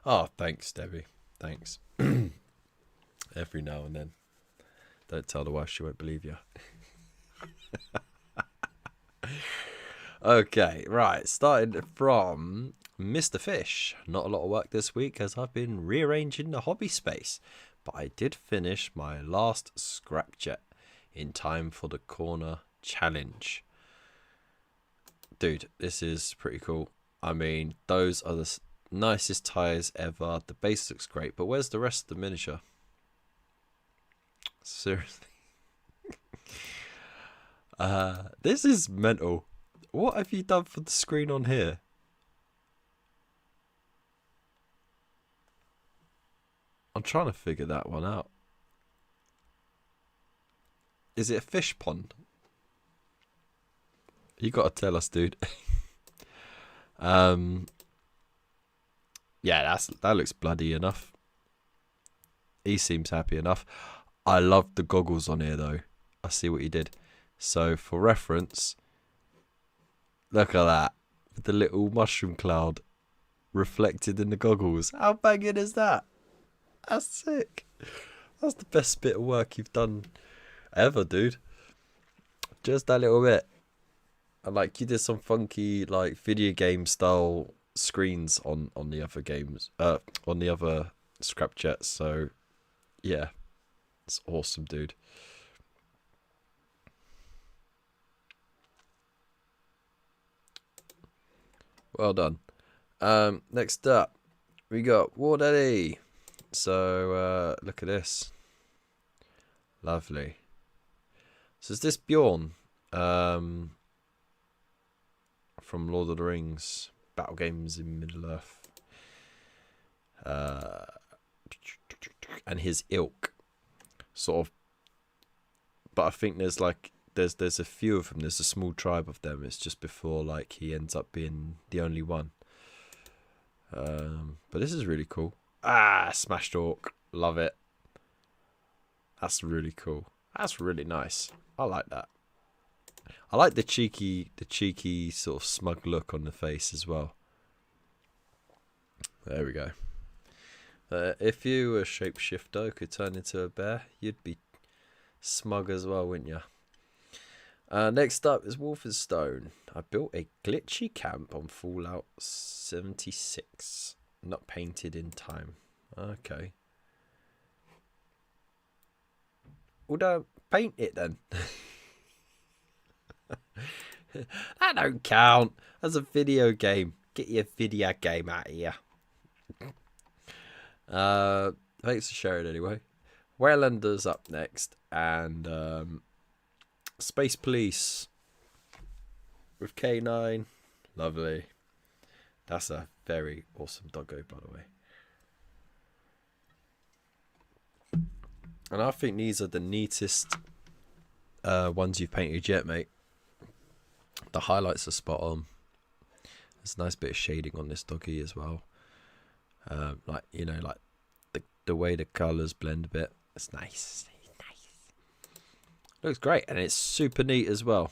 Oh, thanks, Debbie. Thanks. Every now and then. Don't tell the wife, she won't believe you. Okay, right. Starting from Mr. Fish. Not a lot of work this week as I've been rearranging the hobby space. But I did finish my last scrapjet in time for the corner challenge. Dude, this is pretty cool. I mean, those are the nicest tires ever. The base looks great, but where's the rest of the miniature? Seriously. This is mental. What have you done for the screen on here? I'm trying to figure that one out. Is it a fish pond? You gotta tell us, dude. Yeah, that looks bloody enough. He seems happy enough. I love the goggles on here though. I see what he did. So for reference, look at that. With the little mushroom cloud reflected in the goggles. How banging is that? That's sick. That's the best bit of work you've done ever, dude. Just that little bit. And like you did some funky like video game style screens on the other games, on the other scrapjets. So yeah, it's awesome, dude. Well done. Next up we got War Daddy. So look at this. Lovely. So is this Bjorn from Lord of the Rings, Battle Games in Middle-earth, and his ilk, sort of. But I think there's like there's a few of them. There's a small tribe of them. It's just before like he ends up being the only one. But this is really cool. Smashed orc, love it. That's really cool. That's really nice. I like that. I like the cheeky sort of smug look on the face as well. There we go. If you were a shapeshifter who could turn into a bear, you'd be smug as well, wouldn't you? Next up is Wolfenstone. I built a glitchy camp on Fallout 76. Not painted in time. Okay. Well, don't paint it then. That don't count. That's a video game. Get your video game out of here. Thanks for sharing anyway. Waylander's up next, and Space Police with K9. Lovely. That's a very awesome doggo, by the way. And I think these are the neatest ones you've painted yet, mate. The highlights are spot on. There's a nice bit of shading on this doggy as well. Like, you know, like the way the colours blend a bit. It's nice. Looks great, and it's super neat as well.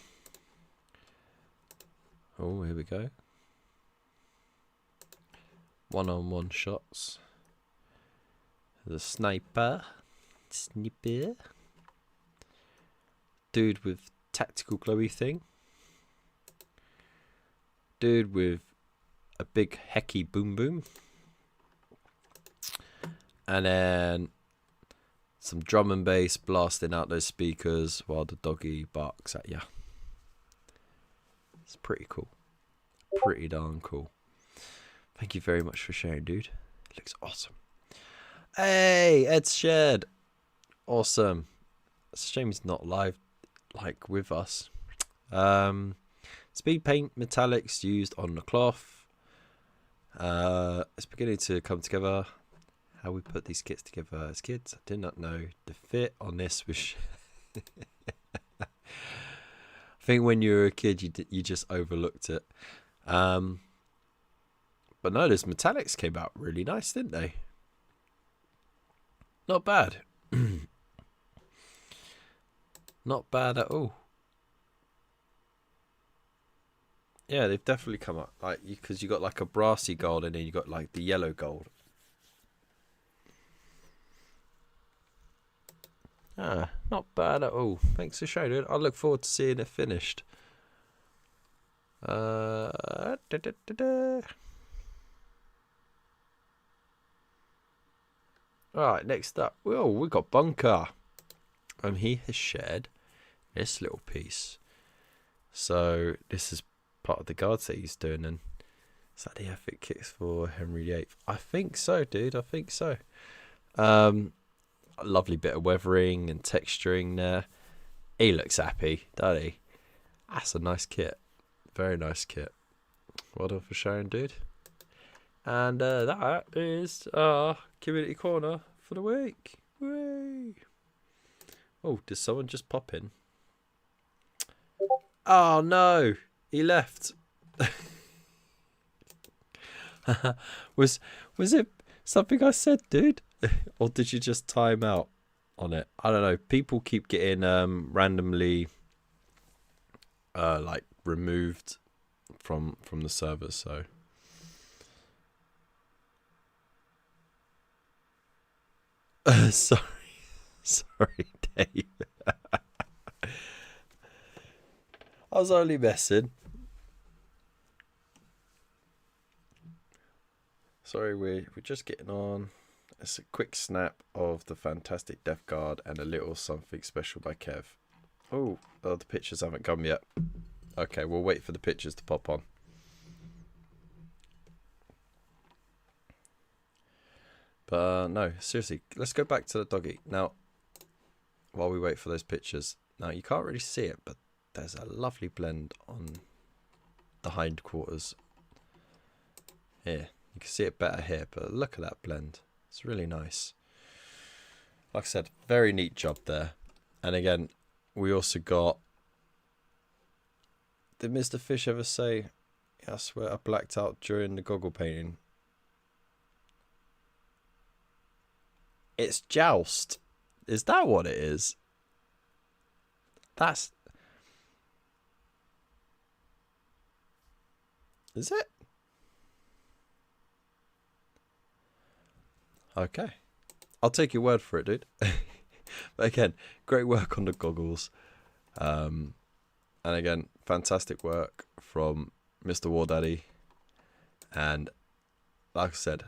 Oh, here we go. One-on-one shots. The sniper. Dude with tactical glowy thing. Dude with a big hecky boom boom. And then some drum and bass blasting out those speakers while the doggy barks at you. It's pretty cool. Pretty darn cool. Thank you very much for sharing, dude. It looks awesome. Hey, Ed's shared. Awesome. It's a shame he's not live, like, with us. Speed paint metallics used on the cloth. It's beginning to come together. How we put these kits together as kids, I did not know the fit on this was. I think when you were a kid, you just overlooked it. But no, those metallics came out really nice, didn't they? Not bad. Not bad at all. Yeah, they've definitely come up, like, because you got like a brassy gold and then you got like the yellow gold. Ah, not bad at all. Thanks for showing it. I look forward to seeing it finished. Alright, next up. Oh, we got Bunker. And he has shared this little piece. So this is part of the guards that he's doing, and is that the epic kicks for Henry VIII? I think so, dude. I think so. A lovely bit of weathering and texturing there. He looks happy, doesn't he? That's a nice kit. Very nice kit. Well done for sharing, dude. And that is our community corner for the week. Hooray! Oh, did someone just pop in? Oh no, he left. Was it something I said, dude? Or did you just time out on it? I don't know. People keep getting randomly like removed from the server, so sorry, Dave. I was only messing. Sorry, we're just getting on. It's a quick snap of the fantastic Death Guard and a little something special by Kev. Oh, the pictures haven't come yet. Okay, we'll wait for the pictures to pop on. But no, seriously, let's go back to the doggy. Now, while we wait for those pictures. Now, you can't really see it, but there's a lovely blend on the hindquarters. Here, you can see it better here, but look at that blend. It's really nice. Like I said, very neat job there. And again, we also got... Did Mr. Fish ever say, I swear I blacked out during the goggle painting? It's Joust. Is that what it is? That's... Is it? Okay. I'll take your word for it, dude. But again, great work on the goggles. And again, fantastic work from Mr. War Daddy. And like I said,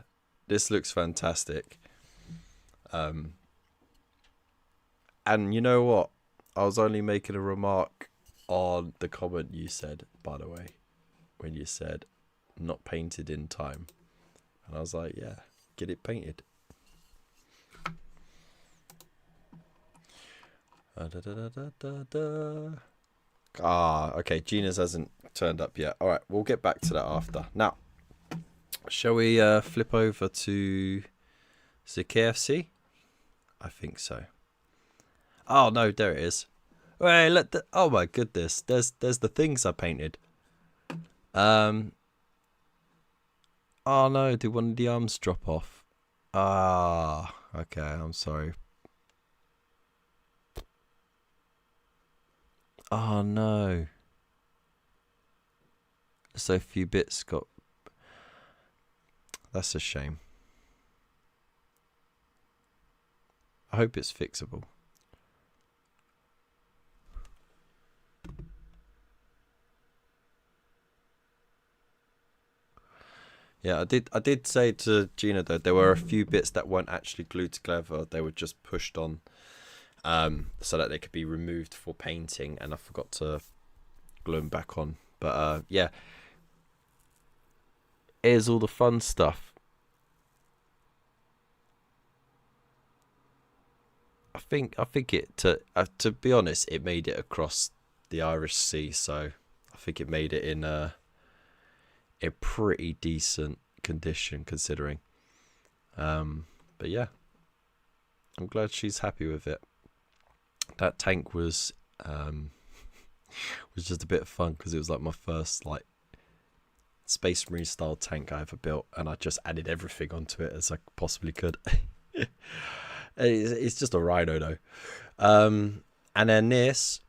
this looks fantastic. And you know what? I was only making a remark on the comment you said, by the way, when you said not painted in time. And I was like, yeah, get it painted. Okay, Gina's hasn't turned up yet. All right, we'll get back to that after. Now, shall we flip over to the KFC? I think so. Oh no, there it is. Wait, look. Oh my goodness, there's the things I painted. Oh no, did one of the arms drop off? Ah, okay, I'm sorry. Oh no. So few bits got... That's a shame. I hope it's fixable. Yeah, I did say to Gina though, there were a few bits that weren't actually glued together. They were just pushed on, so that they could be removed for painting, and I forgot to glue them back on. But yeah, here's all the fun stuff. I think it to be honest, it made it across the Irish Sea, so I think it made it in a pretty decent condition considering. But yeah, I'm glad she's happy with it. That tank was was just a bit of fun because it was like my first like Space Marine style tank I ever built, and I just added everything onto it as I possibly could. It's just a rhino though. And then this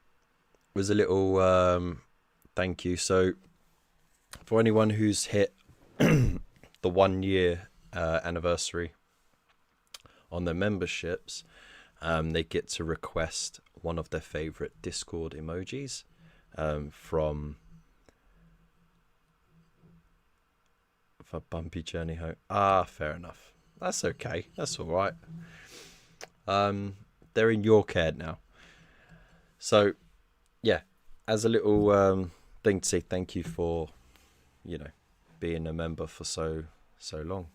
was a little thank you. So for anyone who's hit the 1 year anniversary on their memberships, they get to request one of their favorite Discord emojis from a bumpy journey home. Ah, fair enough. That's okay. That's all right. They're in your care now. So, yeah, as a little thing to say thank you for, you know, being a member for so long.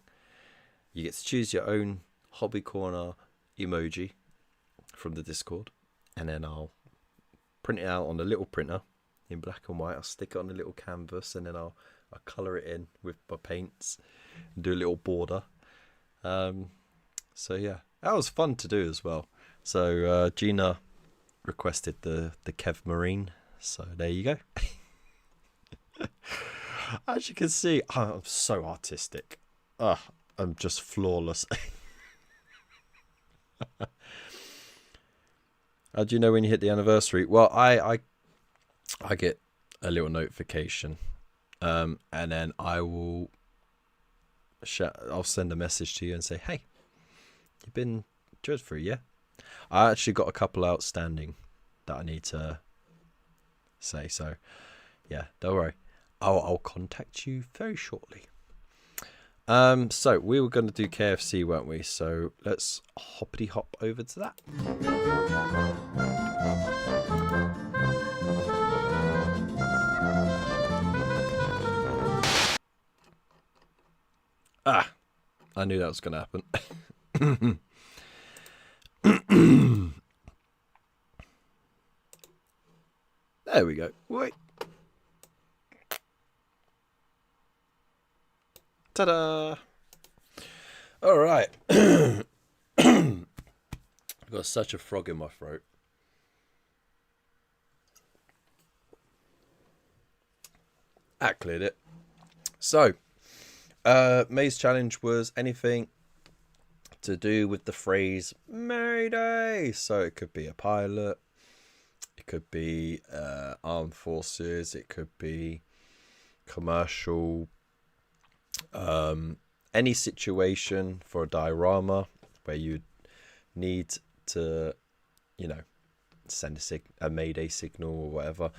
You get to choose your own hobby corner emoji from the Discord, and then I'll print it out on a little printer in black and white. I'll stick it on a little canvas, and then I'll colour it in with my paints and do a little border. So yeah, that was fun to do as well. So Gina requested the Kev Marine, so there you go. As you can see, I'm so artistic. I'm just flawless. How do you know when you hit the anniversary? Well, I get a little notification, and then I'll send a message to you and say, hey, you've been judged for a year. I actually got a couple outstanding that I need to say, so yeah, don't worry. I'll contact you very shortly. So we were going to do KFC, weren't we? So let's hoppity hop over to that. I knew that was going to happen. There we go. Wait. Ta-da! All right. I've got such a frog in my throat. That cleared it. So, May's challenge was anything to do with the phrase Mayday. So it could be a pilot, it could be armed forces, it could be commercial, any situation for a diorama where you need to, you know, send a Mayday signal or whatever.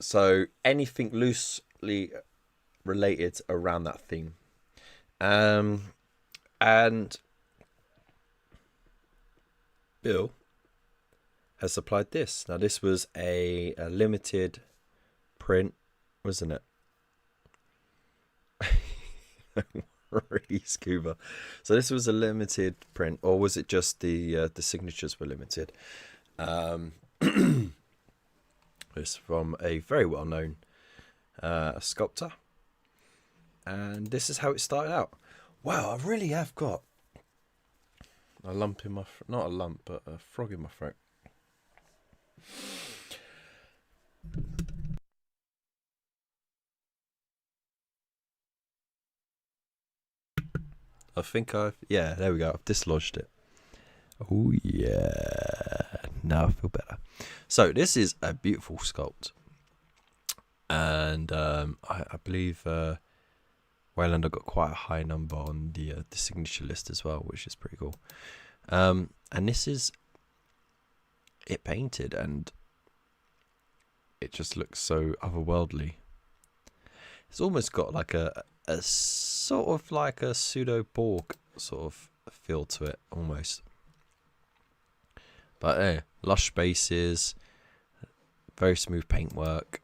So anything loosely related around that theme. And Bill has supplied this. Now this was a limited print, wasn't it? Really, Scuba. So this was a limited print, or was it just the signatures were limited? It's from a very well-known sculptor, and this is how it started out. Wow, I really have got a lump in my not a lump, but a frog in my throat. I think yeah, there we go. I've dislodged it. Oh yeah, now I feel better. So this is a beautiful sculpt, and I believe Waylander got quite a high number on the signature list as well, which is pretty cool. And this is it painted, and it just looks so otherworldly. It's almost got like a sort of like a pseudo Borg sort of feel to it, almost. But lush spaces, very smooth paintwork.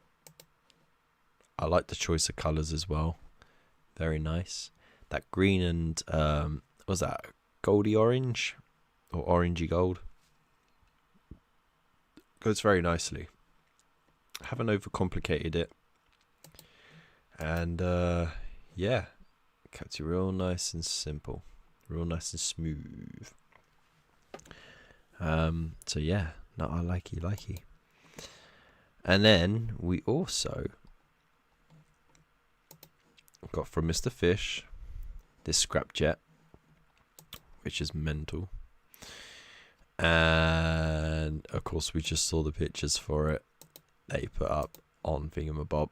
I like the choice of colours as well. Very nice. That green and what was that, goldy orange or orangey gold? Goes very nicely. Haven't overcomplicated it. And yeah, kept it real nice and simple, real nice and smooth. So yeah, no, I likey. And then we also got from Mr. Fish this scrapjet, which is mental. And of course we just saw the pictures for it they put up on Thingamabob.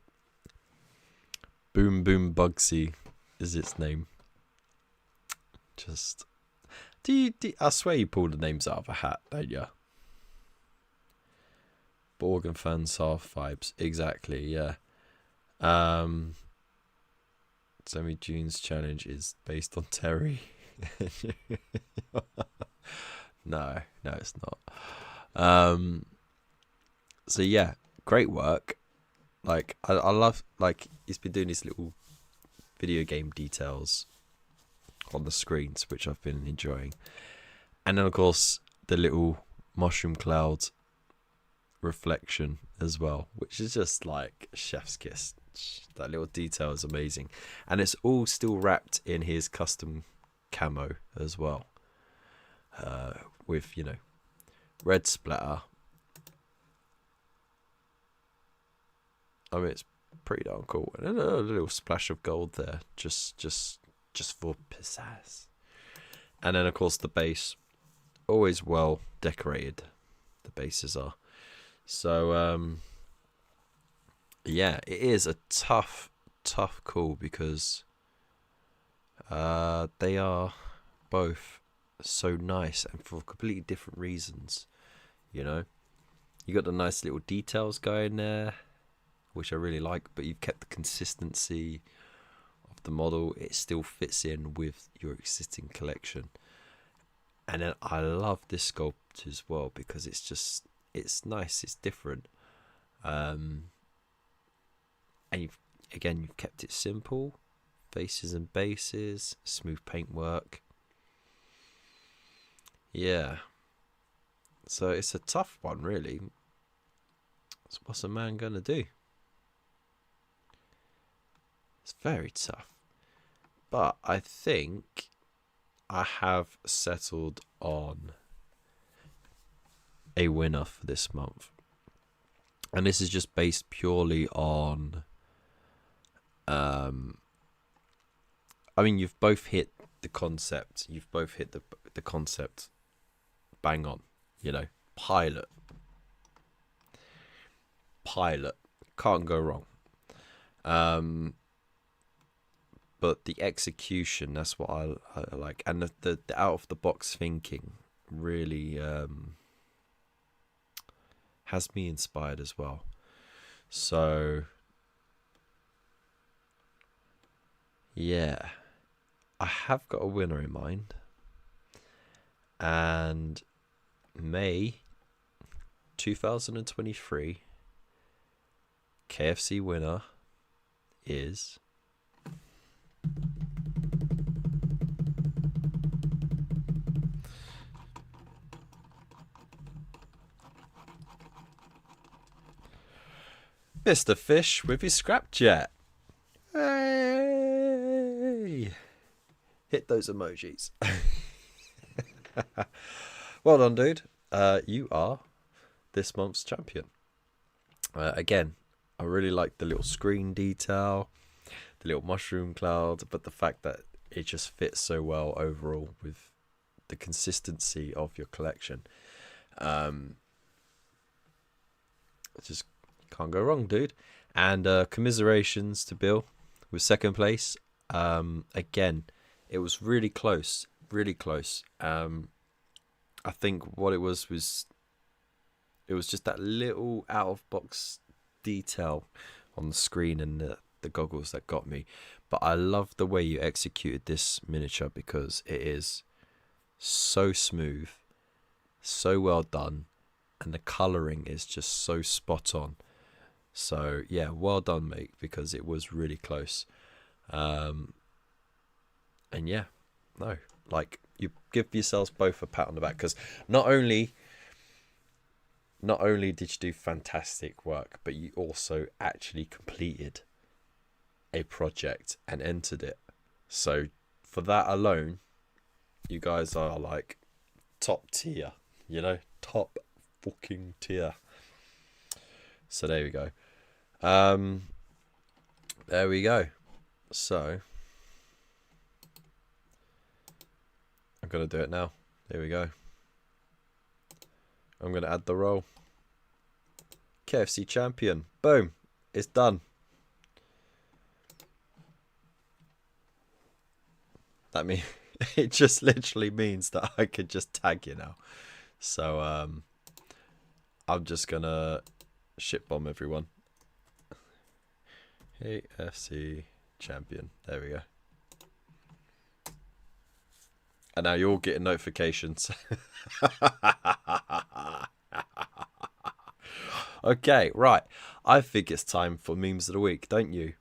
Boom Boom Bugsy is its name. Just I swear you pulled the names out of a hat, don't you? Borg and Fansarf vibes, exactly. Yeah. Semi June's challenge is based on Terry. No, it's not. So yeah, great work. Like I love, like, he's been doing these little video game details on the screens, which I've been enjoying. And then of course the little mushroom cloud reflection as well, which is just like chef's kiss. That little detail is amazing. And it's all still wrapped in his custom camo as well. With, you know, red splatter. I mean, it's pretty darn cool. And a little splash of gold there, just for pizzazz. And then of course the base, always well decorated. The bases are. So yeah, it is a tough call because they are both so nice and for completely different reasons. You know, you got the nice little details going there, which I really like, but you've kept the consistency of the model. It still fits in with your existing collection. And then I love this sculpt as well because it's nice, it's different. And you've kept it simple, faces and bases, smooth paintwork. Yeah. So it's a tough one, really. So what's a man gonna do? It's very tough. But I think I have settled on a winner for this month. And this is just based purely on I mean, you've both hit the concept. You've both hit the concept bang on. You know, pilot. Can't go wrong. But the execution, that's what I like. And the out of the box thinking really has me inspired as well. So yeah, I have got a winner in mind. And May 2023 KFC winner is Mr. Fish with his scrapjet. Hey! Hit those emojis. Well done, dude. You are this month's champion. Again, I really like the little screen detail, the little mushroom cloud, but the fact that it just fits so well overall with the consistency of your collection. Just can't go wrong, dude. And commiserations to Bill with second place. Again, it was really close, really close. I think what it was just that little out of box detail on the screen and the goggles that got me. But I love the way you executed this miniature because it is so smooth, so well done, and the colouring is just so spot on. So yeah, well done, mate, because it was really close. And yeah, no, like, you give yourselves both a pat on the back, because not only did you do fantastic work, but you also actually completed a project and entered it. So for that alone, you guys are like top tier, you know, top fucking tier. So there we go. There we go. So I'm gonna do it now. There we go. I'm gonna add the roll. KFC champion. Boom. It's done. That means it just literally means that I could just tag you now. So I'm just gonna shit bomb everyone. KFC champion. There we go. And now you're all getting notifications. Okay, right. I think it's time for memes of the week, don't you?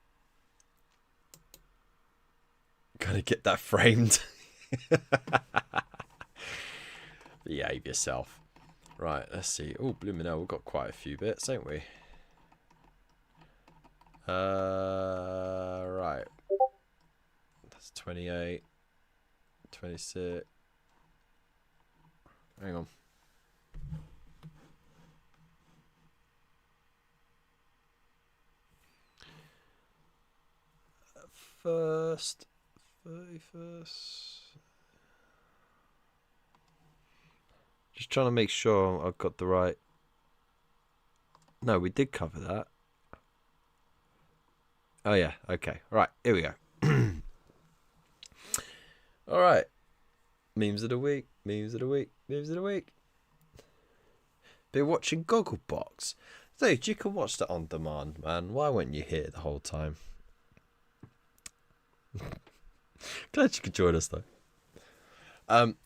Gotta get that framed. Behave yourself. Right, let's see. Oh, blooming hell, we've got quite a few bits, ain't we? Right. That's 28. 26. Hang on. First, 31st. Just trying to make sure I've got the right. No, we did cover that. Oh yeah, okay. Right, here we go. All right. Memes of the week, memes of the week, memes of the week. Been watching Gogglebox. Dude, you can watch that on demand, man. Why weren't you here the whole time? Glad you could join us though.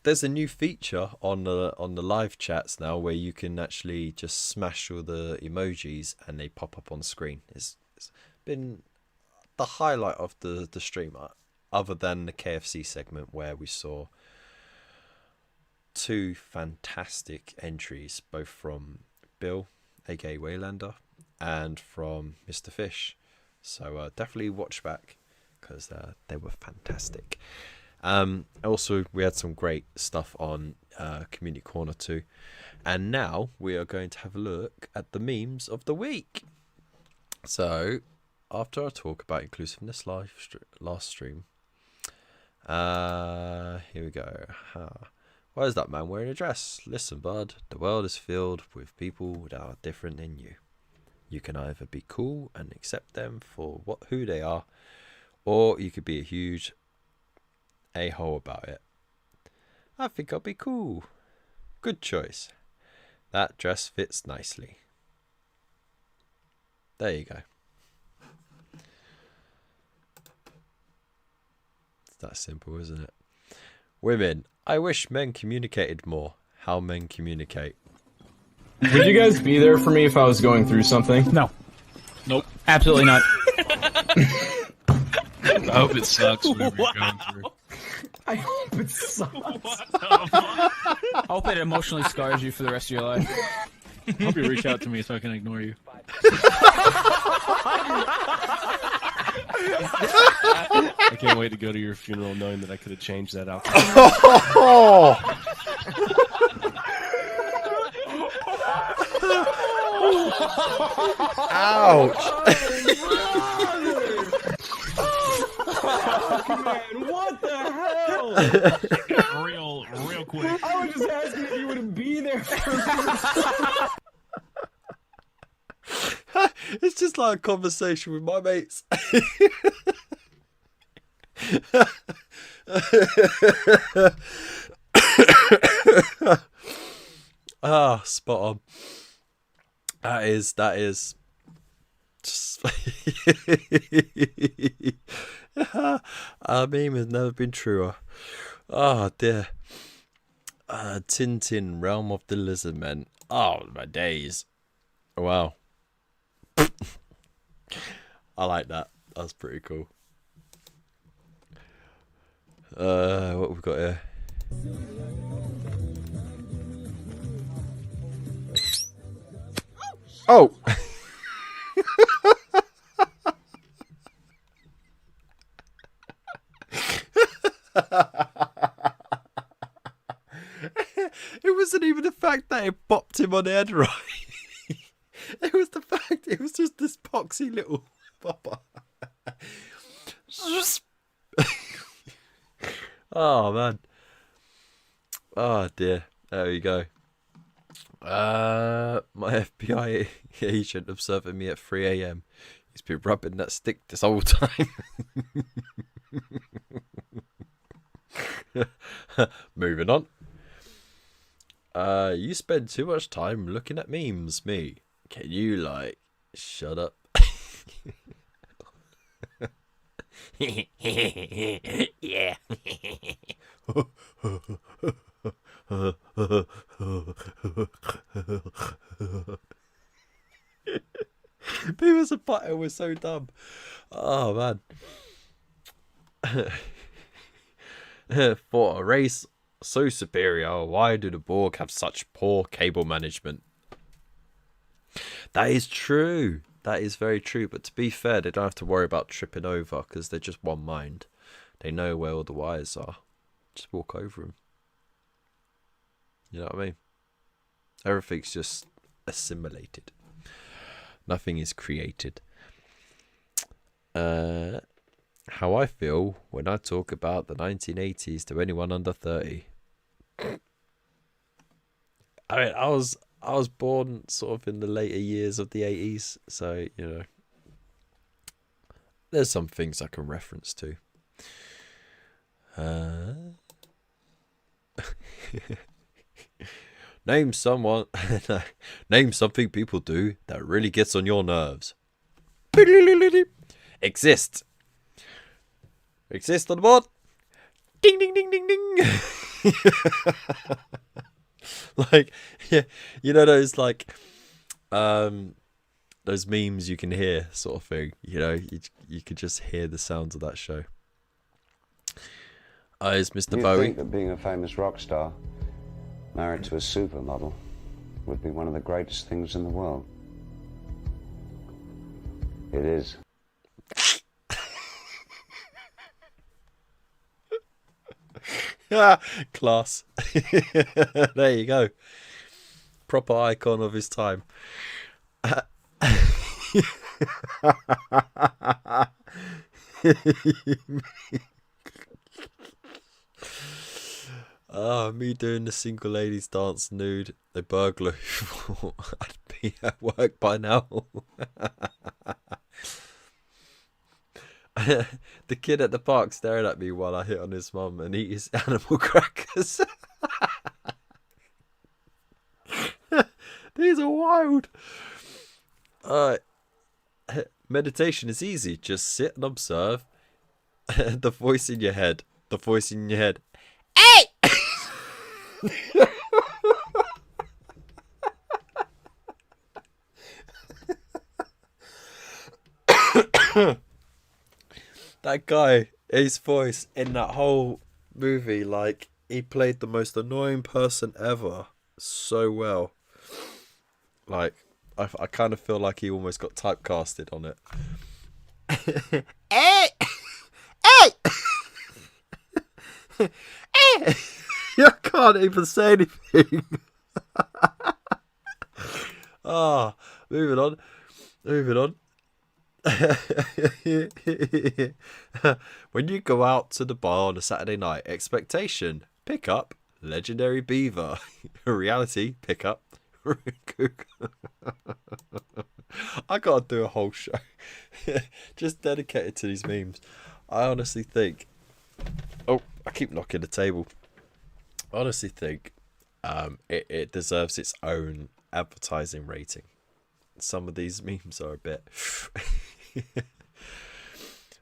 There's a new feature on the live chats now where you can actually just smash all the emojis and they pop up on screen. It's been the highlight of the stream, other than the KFC segment where we saw two fantastic entries, both from Bill, aka Waylander, and from Mr. Fish. So definitely watch back because they were fantastic. Also, we had some great stuff on Community Corner too. And now we are going to have a look at the memes of the week. So, after our talk about inclusiveness last stream, here we go. Why is that man wearing a dress? Listen, bud, the world is filled with people that are different than you. You can either be cool and accept them for who they are, or you could be a huge a-hole about it. I think I'll be cool. Good choice. That dress fits nicely. There you go. It's that simple, isn't it? Women. I wish men communicated more. How men communicate.
Would you guys be there for me if I was going through something?
No.
Nope.
Absolutely not.
I hope it sucks whatever you're going through.
I hope it sucks.
I hope it emotionally scars you for the rest of your life.
I hope you reach out to me so I can ignore you. I can't wait to go to your funeral knowing that I could have changed that outcome.
Ouch!
man, what the hell?
real quick.
I was just asking if you would be there for me.
It's just like a conversation with my mates. Ah, spot on. That is just a meme has never been truer. Oh dear. Tintin, Realm of the Lizard Men. Oh my days. Wow. I like that. That's pretty cool. What we've got here? Oh. It wasn't even the fact that it bopped him on the head right. It was the fact it was just this poxy little bopper. Oh man. Oh dear. There we go. My FBI agent observing me at 3 a.m. He's been rubbing that stick this whole time. Moving on. You spend too much time looking at memes, me. Can you, like, shut up? Yeah. Beavis and Butthead was so dumb. Oh man. For a race so superior, why do the Borg have such poor cable management? That is true. That is very true. But to be fair, they don't have to worry about tripping over because they're just one mind. They know where all the wires are. Just walk over them. You know what I mean? Everything's just assimilated. Nothing is created. How I feel when I talk about the 1980s to anyone under 30. I mean, I was born sort of in the later years of the 80s, so you know, there's some things I can reference to. Name something people do that really gets on your nerves. Exist on the board. Ding ding ding ding ding. Like, yeah, you know those like those memes you can hear sort of thing. You know, you could just hear the sounds of that show. Is Mr. Bowie.
You think that being a famous rock star married to a supermodel would be one of the greatest things in the world? It is.
Class. There you go. Proper icon of his time. Me doing the single ladies dance nude. The burglar who I'd be at work by now. The kid at the park staring at me while I hit on his mum and eat his animal crackers. These are wild. Meditation is easy. Just sit and observe. The voice in your head. The voice in your head. Hey! That guy, his voice in that whole movie, like, he played the most annoying person ever so well. Like, I kind of feel like he almost got typecasted on it. Hey! Hey! Hey! I can't even say anything. Moving on. When you go out to the bar on a Saturday night, expectation, pick up legendary beaver. Reality, pick up. I gotta do a whole show just dedicated to these memes. I honestly think. Oh, I keep knocking the table. I honestly think it deserves its own advertising rating. Some of these memes are a bit.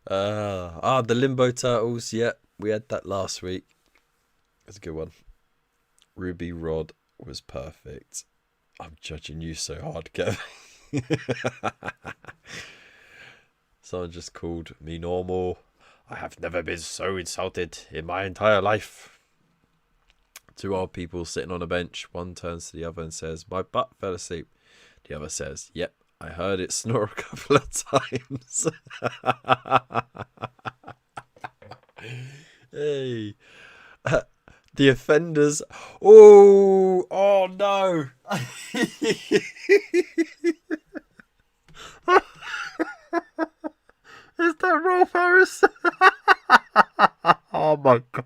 The Limbo Turtles. Yeah, we had that last week. That's a good one. Ruby Rod was perfect. I'm judging you so hard, Kev. Someone just called me normal. I have never been so insulted in my entire life. Two old people sitting on a bench. One turns to the other and says, "My butt fell asleep." The other says, "Yep, I heard it snore a couple of times." Hey. The offenders. Oh no. Is that Rolf Harris? Oh my god.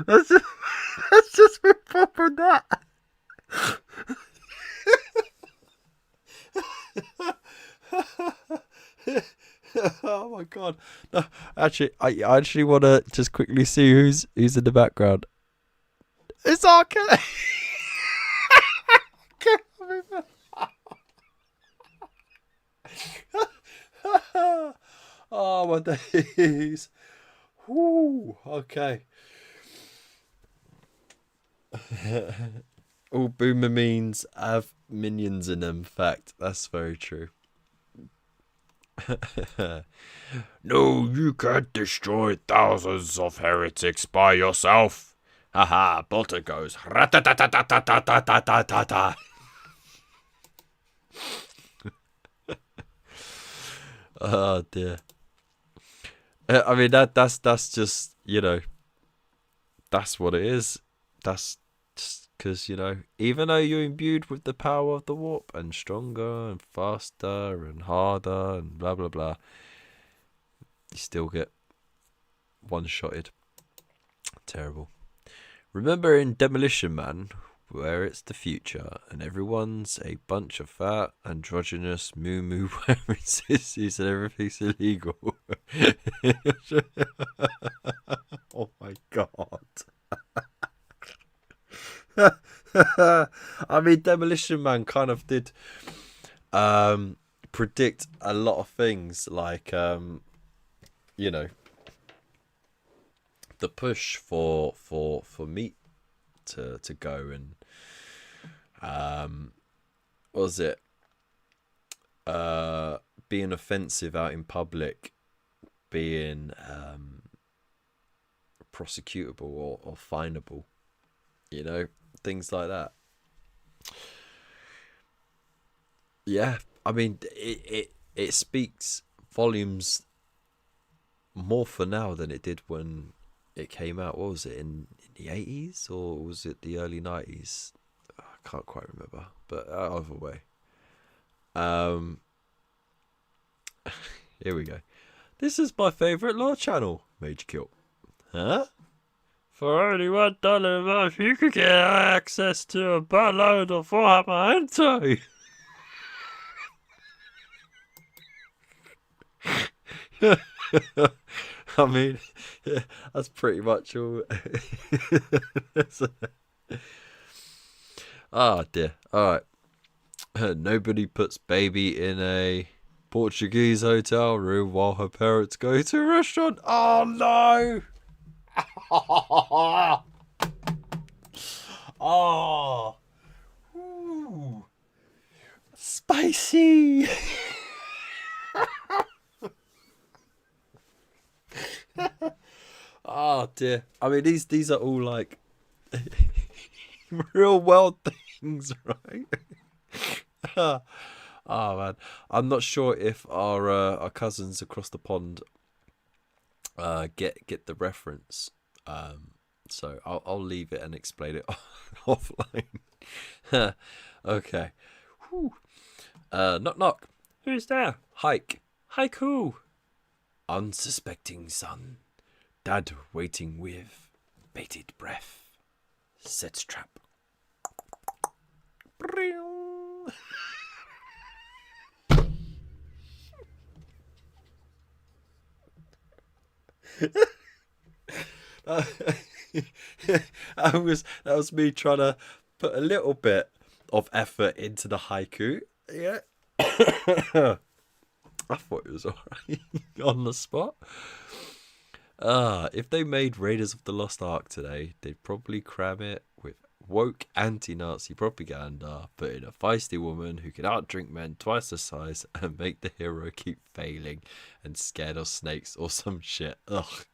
Let's just move on from that. Oh my god. No, actually, I actually want to just quickly see who's in the background. It's R. Kelly. Oh my days. Woo, okay. All boomer means have minions in them. Fact, that's very true. No, you can't destroy thousands of heretics by yourself. Haha, Bolter goes ratatatatatatatata. Oh dear. I mean that's just, you know, that's what it is. That's just because, you know, even though you're imbued with the power of the warp and stronger and faster and harder and blah blah blah, you still get one-shotted. Terrible. Remember in Demolition Man, where it's the future and everyone's a bunch of fat, androgynous, moo-moo wearing sissies and everything's illegal. Oh my god. I mean, Demolition Man kind of did predict a lot of things, like, you know, the push for meat to go, and what was it, being offensive out in public being prosecutable or finable, you know, things like that. Yeah, I mean, it speaks volumes more for now than it did when it came out. What was it, in the 80s or was it the early 90s? I can't quite remember, but either way. Here we go. This is my favourite law channel, Major Kill. Huh? For only $1 a month, you could get access to a buttload of Warhammer Hentai. I mean, yeah, that's pretty much all. Oh dear. Alright. Nobody puts baby in a Portuguese hotel room while her parents go to a restaurant. Oh no! Oh. Ooh. Spicy. Oh dear. I mean, these are all like real world things, right? Oh man, I'm not sure if our cousins across the pond get the reference. So I'll leave it and explain it offline. Okay. Whew. Knock knock. Who's there? Hike. Haiku. Unsuspecting son, dad waiting with bated breath, sets trap. That was me trying to put a little bit of effort into the haiku. Yeah. I thought it was alright on the spot. If they made Raiders of the Lost Ark today, they'd probably cram it with woke anti-Nazi propaganda, put in a feisty woman who can outdrink men twice the size and make the hero keep failing and scared of snakes or some shit. Ugh.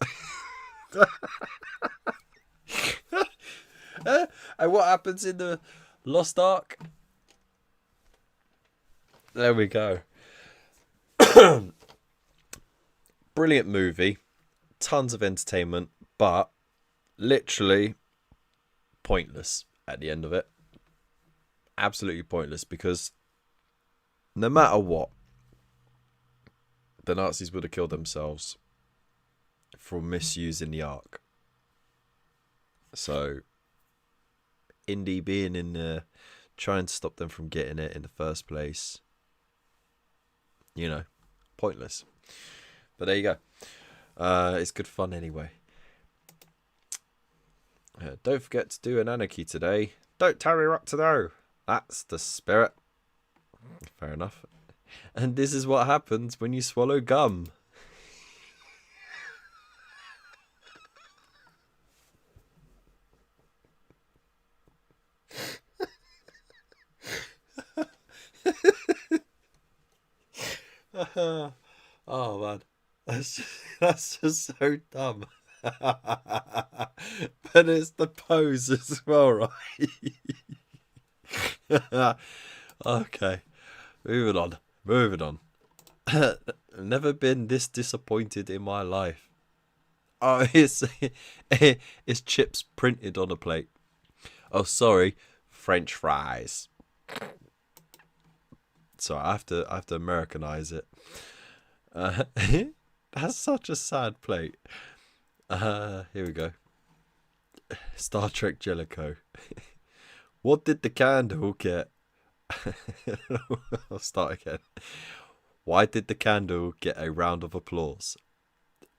And what happens in the Lost Ark? There we go. Brilliant movie, tons of entertainment, but literally pointless at the end of it. Absolutely pointless, because no matter what, the Nazis would have killed themselves for misusing the Ark. So Indy being in there trying to stop them from getting it in the first place, you know, pointless. But there you go. It's good fun anyway. Don't forget to do an anarchy today. Don't tell me what to do. That's the spirit. Fair enough. And this is what happens when you swallow gum. Oh man, that's just so dumb. But it's the pose as well, right? Okay, moving on. I've never been this disappointed in my life. Oh, it's chips printed on a plate. Oh, sorry, French fries. So I have to Americanize it. That's such a sad plate. Here we go. Star Trek Jellicoe. What did the candle get? I'll start again. Why did the candle get a round of applause?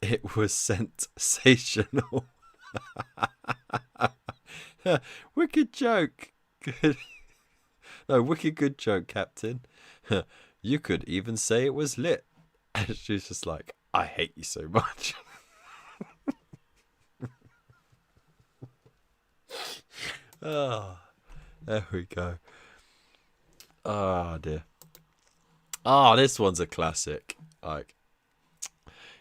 It was sensational. Wicked joke. Good. No, wicked good joke, Captain. You could even say it was lit. And she's just like, I hate you so much. Oh, there we go. Oh dear. Oh, this one's a classic. Like,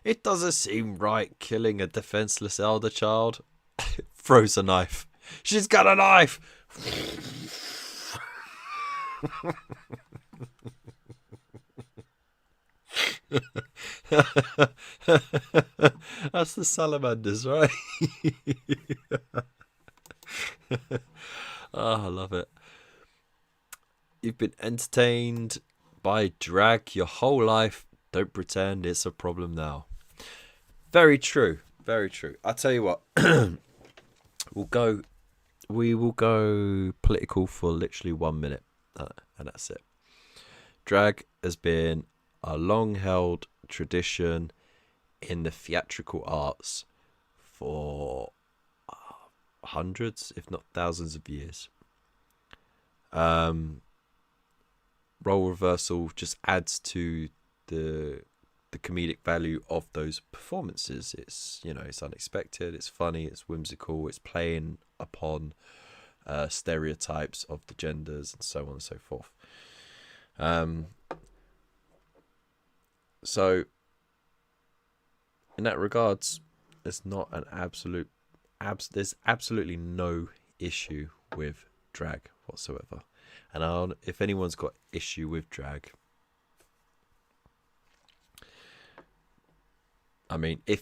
it doesn't seem right killing a defenseless elder child. Throws a knife. She's got a knife. That's the salamanders, right? Oh, I love it. You've been entertained by drag your whole life. Don't pretend it's a problem now. Very true. Very true. I'll tell you what. We will go political for literally 1 minute. And that's it. Drag has been a long-held tradition in the theatrical arts for hundreds, if not thousands of years. Role reversal just adds to the comedic value of those performances. It's, you know, it's unexpected, it's funny, it's whimsical, it's playing upon stereotypes of the genders and so on and so forth. So in that regards, it's not an absolute there's absolutely no issue with drag whatsoever. And if anyone's got issue with drag, I mean, now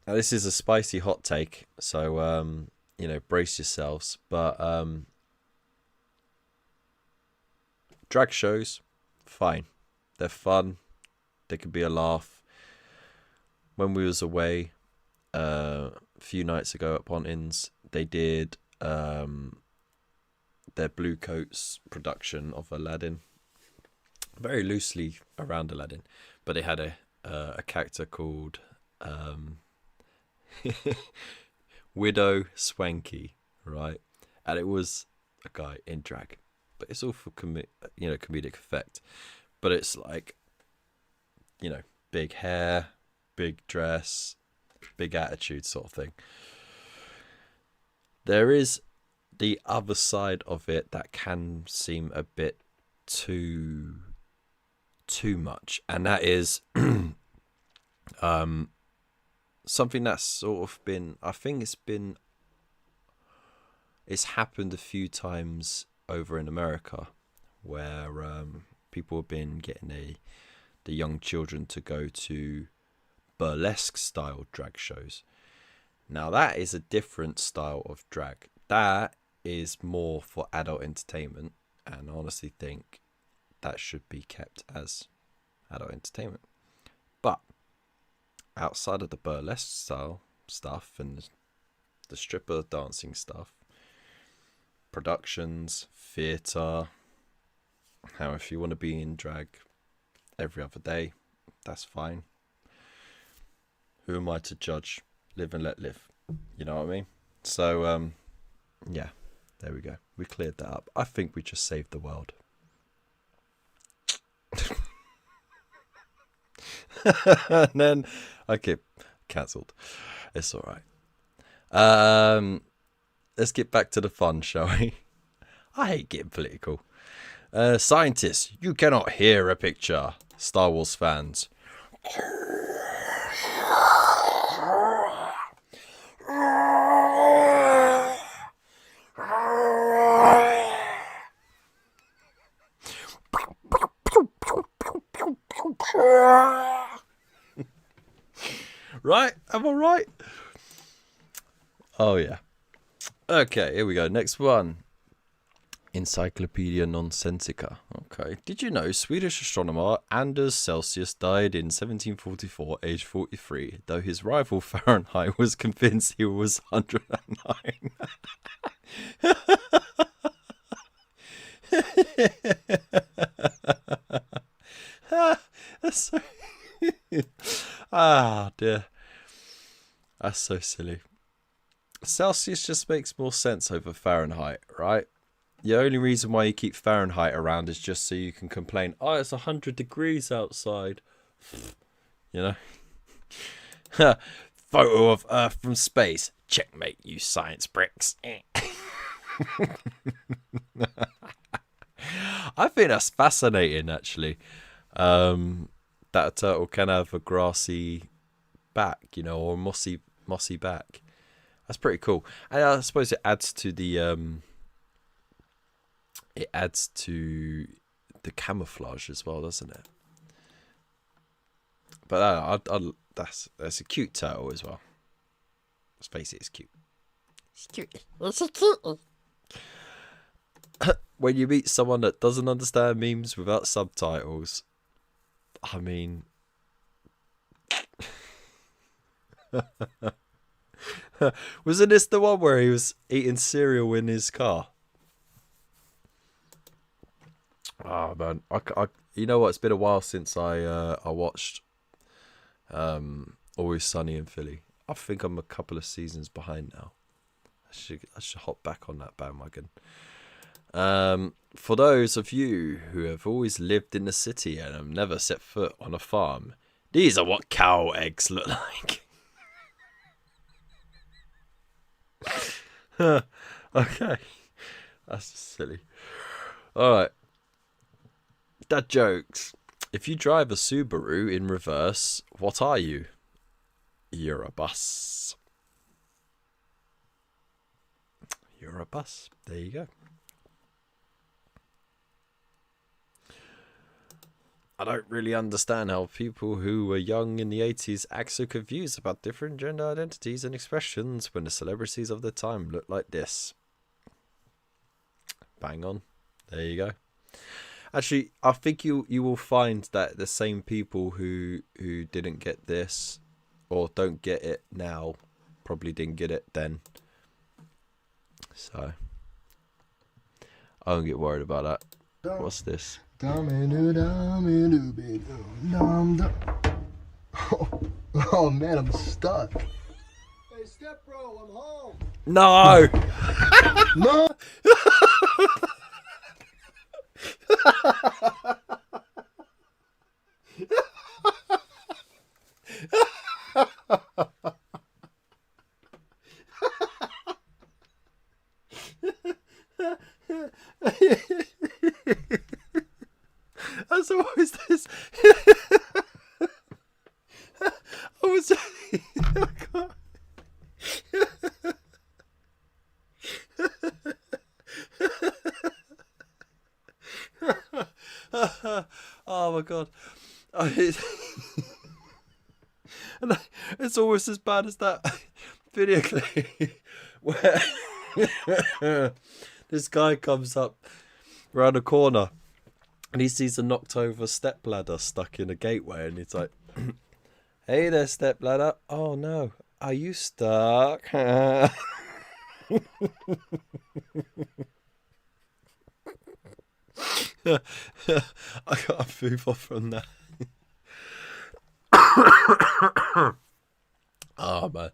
this is a spicy hot take, so you know, brace yourselves. But drag shows, fine, They're fun. They can be a laugh. When we was away a few nights ago at Pontins, they did their Blue Coats production of Aladdin. Very loosely around Aladdin. But they had a character called Widow Swanky, right? And it was a guy in drag. But it's all for comedic effect. But it's like, big hair, big dress, big attitude sort of thing. There is the other side of it that can seem a bit too much, and that is something that's sort of been, I think it's happened a few times over in America, where people have been getting the young children to go to burlesque style drag shows. Now that is a different style of drag. That is more for adult entertainment, and I honestly think that should be kept as adult entertainment. But outside of the burlesque style stuff and the stripper dancing stuff, productions, theatre, how if you want to be in drag every other day, that's fine. Who am I to judge? Live and let live. You know what I mean? So, yeah, there we go. We cleared that up. I think we just saved the world. And then, okay, cancelled. It's all right. Let's get back to the fun, shall we? I hate getting political. Scientists, you cannot hear a picture. Star Wars fans. Right? Am I right? Oh, yeah. Okay, here we go. Next one. Encyclopedia Nonsensica. Okay. Did you know Swedish astronomer Anders Celsius died in 1744, age 43, though his rival Fahrenheit was convinced he was 109? That's so... Ah, dear. That's so silly. Celsius just makes more sense over Fahrenheit, right? The only reason why you keep Fahrenheit around is just so you can complain, oh, it's 100 degrees outside. You know? Photo of Earth from space. Checkmate, you science bricks. I think that's fascinating, actually. That a turtle can have a grassy back, or a mossy back. That's pretty cool. And I suppose it adds to the camouflage as well, doesn't it? But that's a cute turtle as well. Let's face it, it's cute.
It's cute. It's a cutie.
When you meet someone that doesn't understand memes without subtitles, I mean, wasn't this the one where he was eating cereal in his car? Oh man, I you know what? It's been a while since I watched Always Sunny in Philly. I think I'm a couple of seasons behind now. I should hop back on that bandwagon. For those of you who have always lived in the city and have never set foot on a farm, these are what cow eggs look like. Okay, that's just silly. Alright, dad jokes. If you drive a Subaru in reverse, what are you? You're a bus. You're a bus. There you go. I don't really understand how people who were young in the 80s act so confused about different gender identities and expressions when the celebrities of the time look like this. Bang on. There you go. Actually, I think you will find that the same people who didn't get this or don't get it now probably didn't get it then. So I don't get worried about that. What's this?
Oh man, I'm stuck. Hey, step bro, I'm home.
No.
No.
That's always this. I was. Oh my god. And it's almost as bad as that video clip where this guy comes up around a corner and he sees a knocked over stepladder stuck in a gateway and he's like, hey there, stepladder. Oh no, are you stuck? I can't move on from that. Oh man,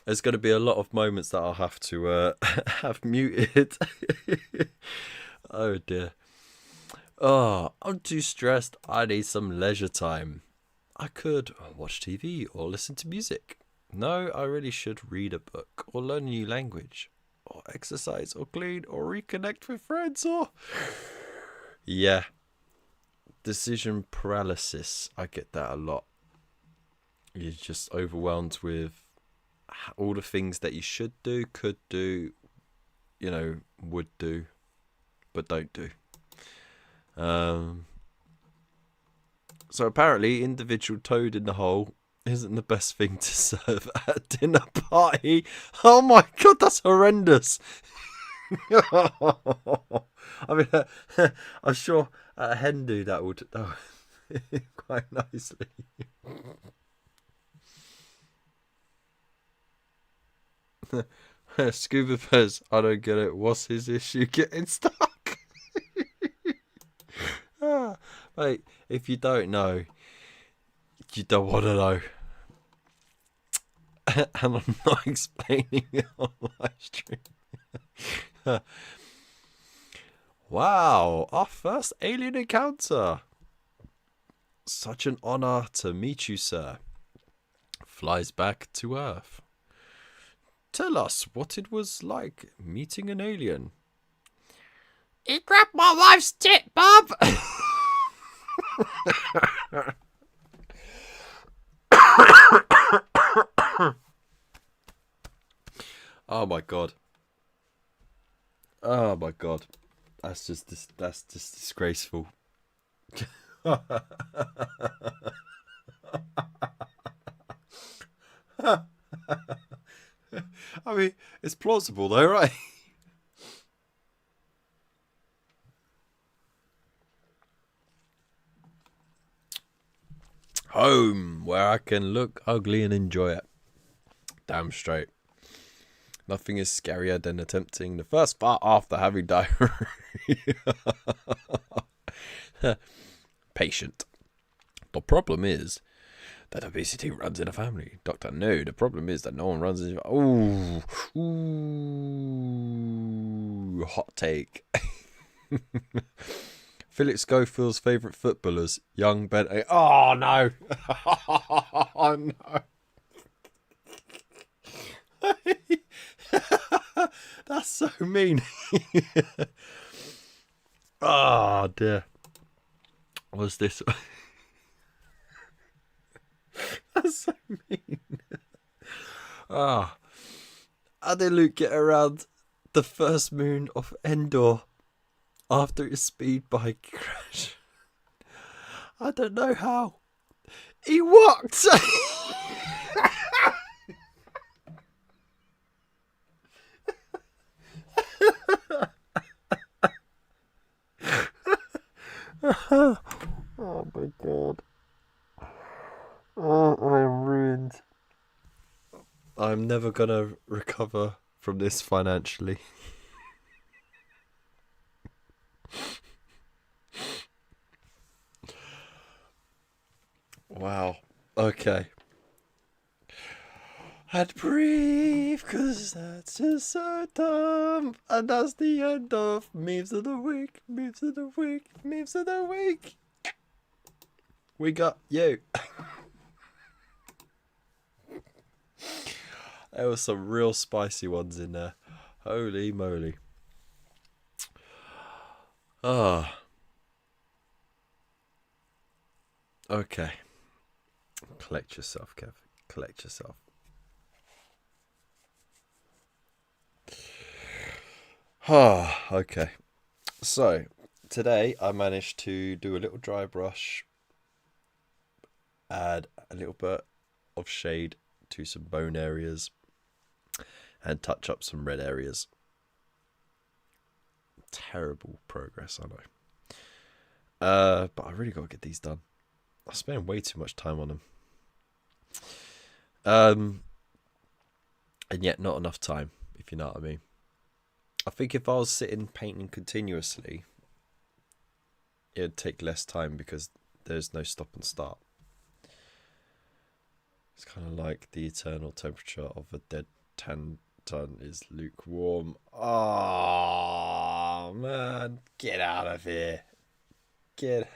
there's going to be a lot of moments that I'll have to have muted. Oh dear. Oh, I'm too stressed. I need some leisure time. I could watch TV or listen to music. No, I really should read a book or learn a new language or exercise or clean or reconnect with friends or... Yeah. Decision paralysis. I get that a lot. You're just overwhelmed with all the things that you should do, could do, you know, would do, but don't do. So apparently individual toad in the hole isn't the best thing to serve at a dinner party. Oh my god, that's horrendous. I mean, I'm sure at a hen do that would quite nicely. Scuba Fez, I don't get it. What's his issue getting stuck? Mate, if you don't know, you don't want to know. And I'm not explaining it on live stream. Wow, our first alien encounter. Such an honor to meet you, sir. Flies back to Earth. Tell us what it was like meeting an alien.
He grabbed my wife's tit, Bob.
Oh my god. Oh my god. That's just disgraceful. I mean, it's plausible though, right? Home, where I can look ugly and enjoy it. Damn straight. Nothing is scarier than attempting the first part after having diarrhea. Patient. The problem is that obesity runs in a family. Doctor, no. The problem is that no one runs in... Ooh. Hot take. Felix Schofield's favourite footballers. Young Ben... Oh, no. Oh, no. That's so mean. Oh, dear. What's this? That's so mean. Ah. How did Luke get around the first moon of Endor after his speed bike crash? I don't know how. He walked. Oh my god. Oh, I am ruined. I'm never gonna recover from this financially. Wow. Okay. I'd breathe, cause that's just so dumb. And that's the end of memes of the week, memes of the week, memes of the week. We got you. There were some real spicy ones in there. Holy moly. Ah. Okay. Collect yourself, Kev. Collect yourself. Ah, okay. So, today I managed to do a little dry brush, add a little bit of shade to some bone areas, and touch up some red areas. Terrible progress, I know. But I really got to get these done. I spend way too much time on them. And yet not enough time, if you know what I mean. I think if I was sitting painting continuously, it'd take less time because there's no stop and start. It's kind of like the eternal temperature of a dead tan is lukewarm. Oh man, get out of here. Get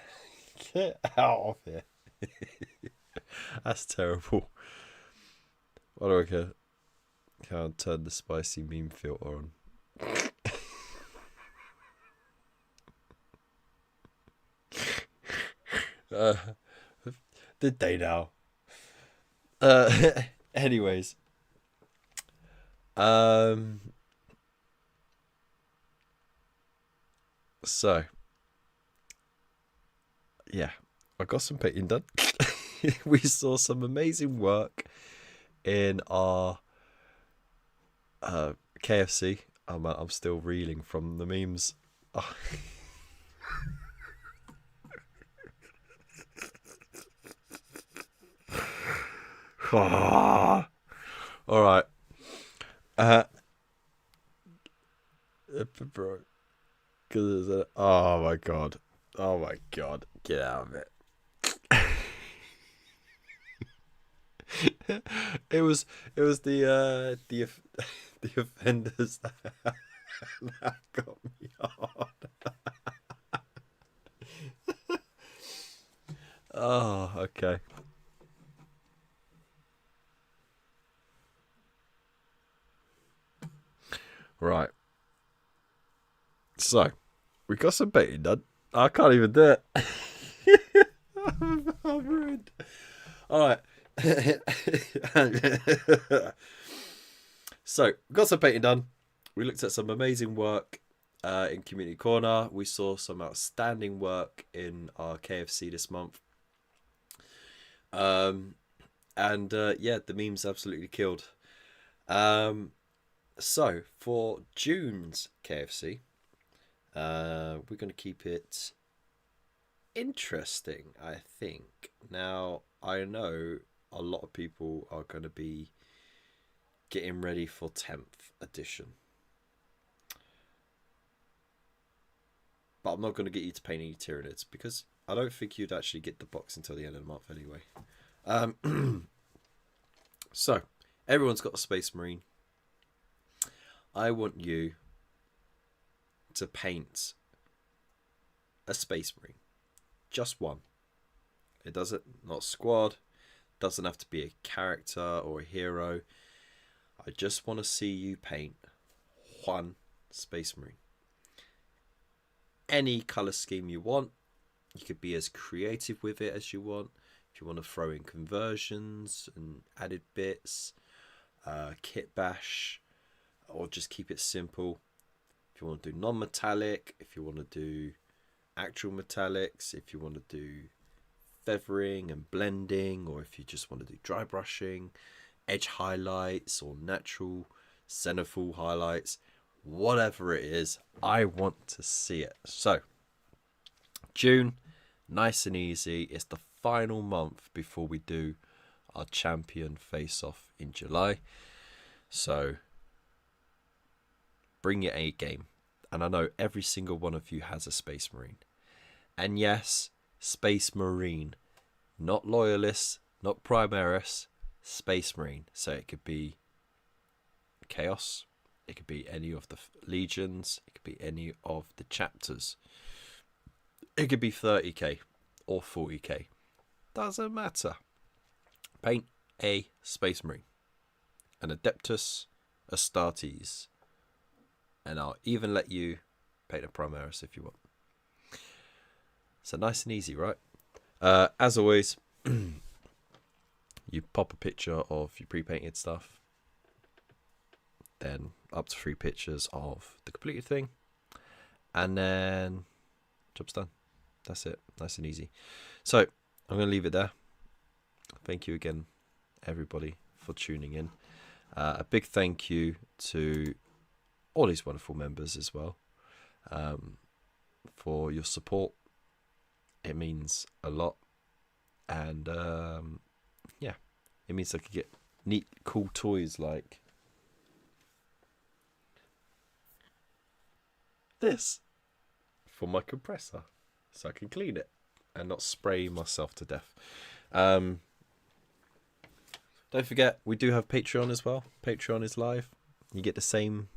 out of here. That's terrible. What do I care? Can't turn the spicy meme filter on. Did they now? Anyways. So yeah, I got some painting done. We saw some amazing work in our KFC. I'm still reeling from the memes. Oh. All right. Bro. Oh my god. Oh my god. Get out of it. It was the offenders that got me on. Oh, okay. Right. So, we got some painting done. I can't even do it. I'm ruined. Alright. So, we got some painting done. We looked at some amazing work in Community Corner. We saw some outstanding work in our KFC this month. Yeah, the memes absolutely killed. So, for June's KFC, we're going to keep it interesting, I think. Now, I know a lot of people are going to be getting ready for 10th edition. But I'm not going to get you to paint any Tyranids because I don't think you'd actually get the box until the end of the month anyway. So, everyone's got a Space Marine. I want you to paint a Space Marine. Just one. It doesn't, not squad, doesn't have to be a character or a hero. I just want to see you paint one Space Marine. Any colour scheme you want. You could be as creative with it as you want. If you want to throw in conversions and added bits, kit bash, or just keep it simple. If you want to do non-metallic, if you want to do actual metallics, if you want to do feathering and blending, or if you just want to do dry brushing, edge highlights or natural centerfall highlights, whatever it is, I want to see it. So June, nice and easy. It's the final month before we do our champion face-off in July. So bring your A game. And I know every single one of you has a Space Marine. And yes, Space Marine. Not Loyalist, not Primaris, Space Marine. So it could be Chaos. It could be any of the Legions. It could be any of the chapters. It could be 30k or 40k. Doesn't matter. Paint a Space Marine. An Adeptus Astartes. And I'll even let you paint a Primaris if you want. So nice and easy, right? As always, you pop a picture of your pre-painted stuff. Then up to 3 pictures of the completed thing. And then job's done. That's it. Nice and easy. So I'm going to leave it there. Thank you again, everybody, for tuning in. A big thank you to all these wonderful members as well, for your support. It means a lot. And yeah, it means I could get neat, cool toys like this for my compressor, so I can clean it and not spray myself to death. Don't forget, we do have Patreon as well. Patreon is live. You get the same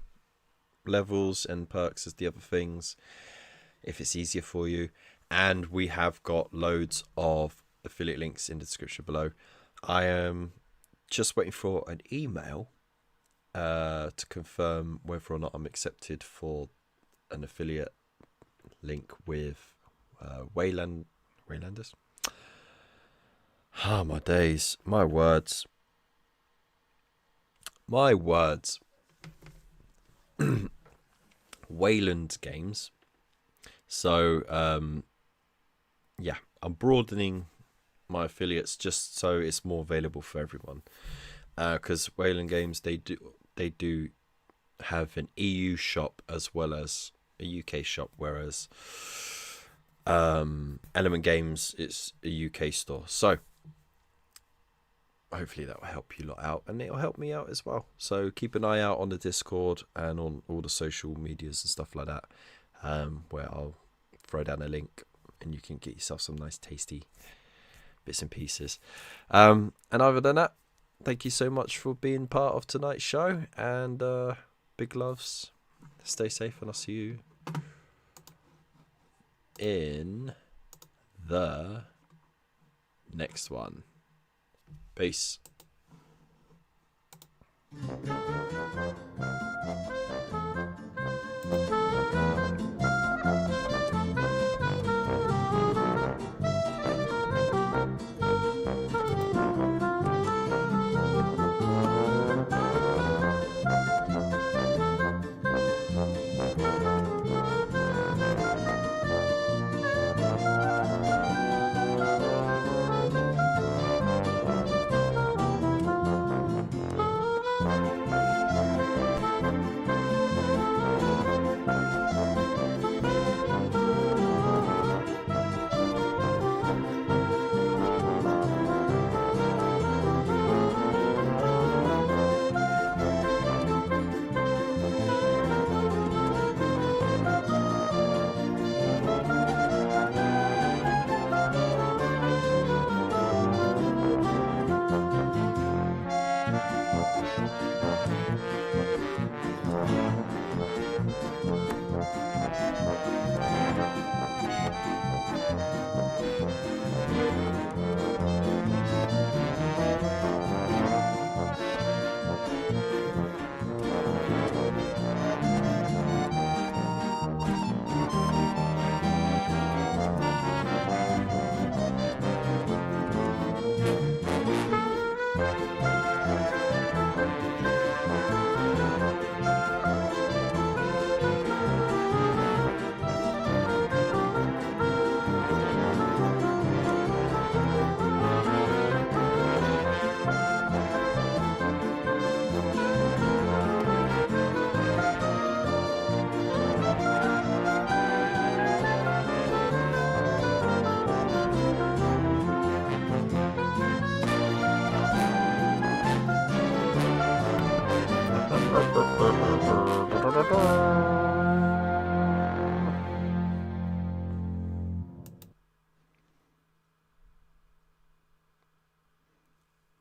levels and perks as the other things if it's easier for you. And we have got loads of affiliate links in the description below. I am just waiting for an email to confirm whether or not I'm accepted for an affiliate link with Waylanders. Ah, my days, my words. Wayland Games. So yeah, I'm broadening my affiliates just so it's more available for everyone, because Wayland Games, they do have an EU shop as well as a UK shop, whereas Element Games, it's a UK store. So hopefully that will help you lot out, and it'll help me out as well. So keep an eye out on the Discord and on all the social medias and stuff like that, where I'll throw down a link and you can get yourself some nice tasty bits and pieces. And other than that, thank you so much for being part of tonight's show, and big loves. Stay safe, and I'll see you in the next one. Peace.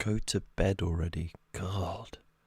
Go to bed already. God.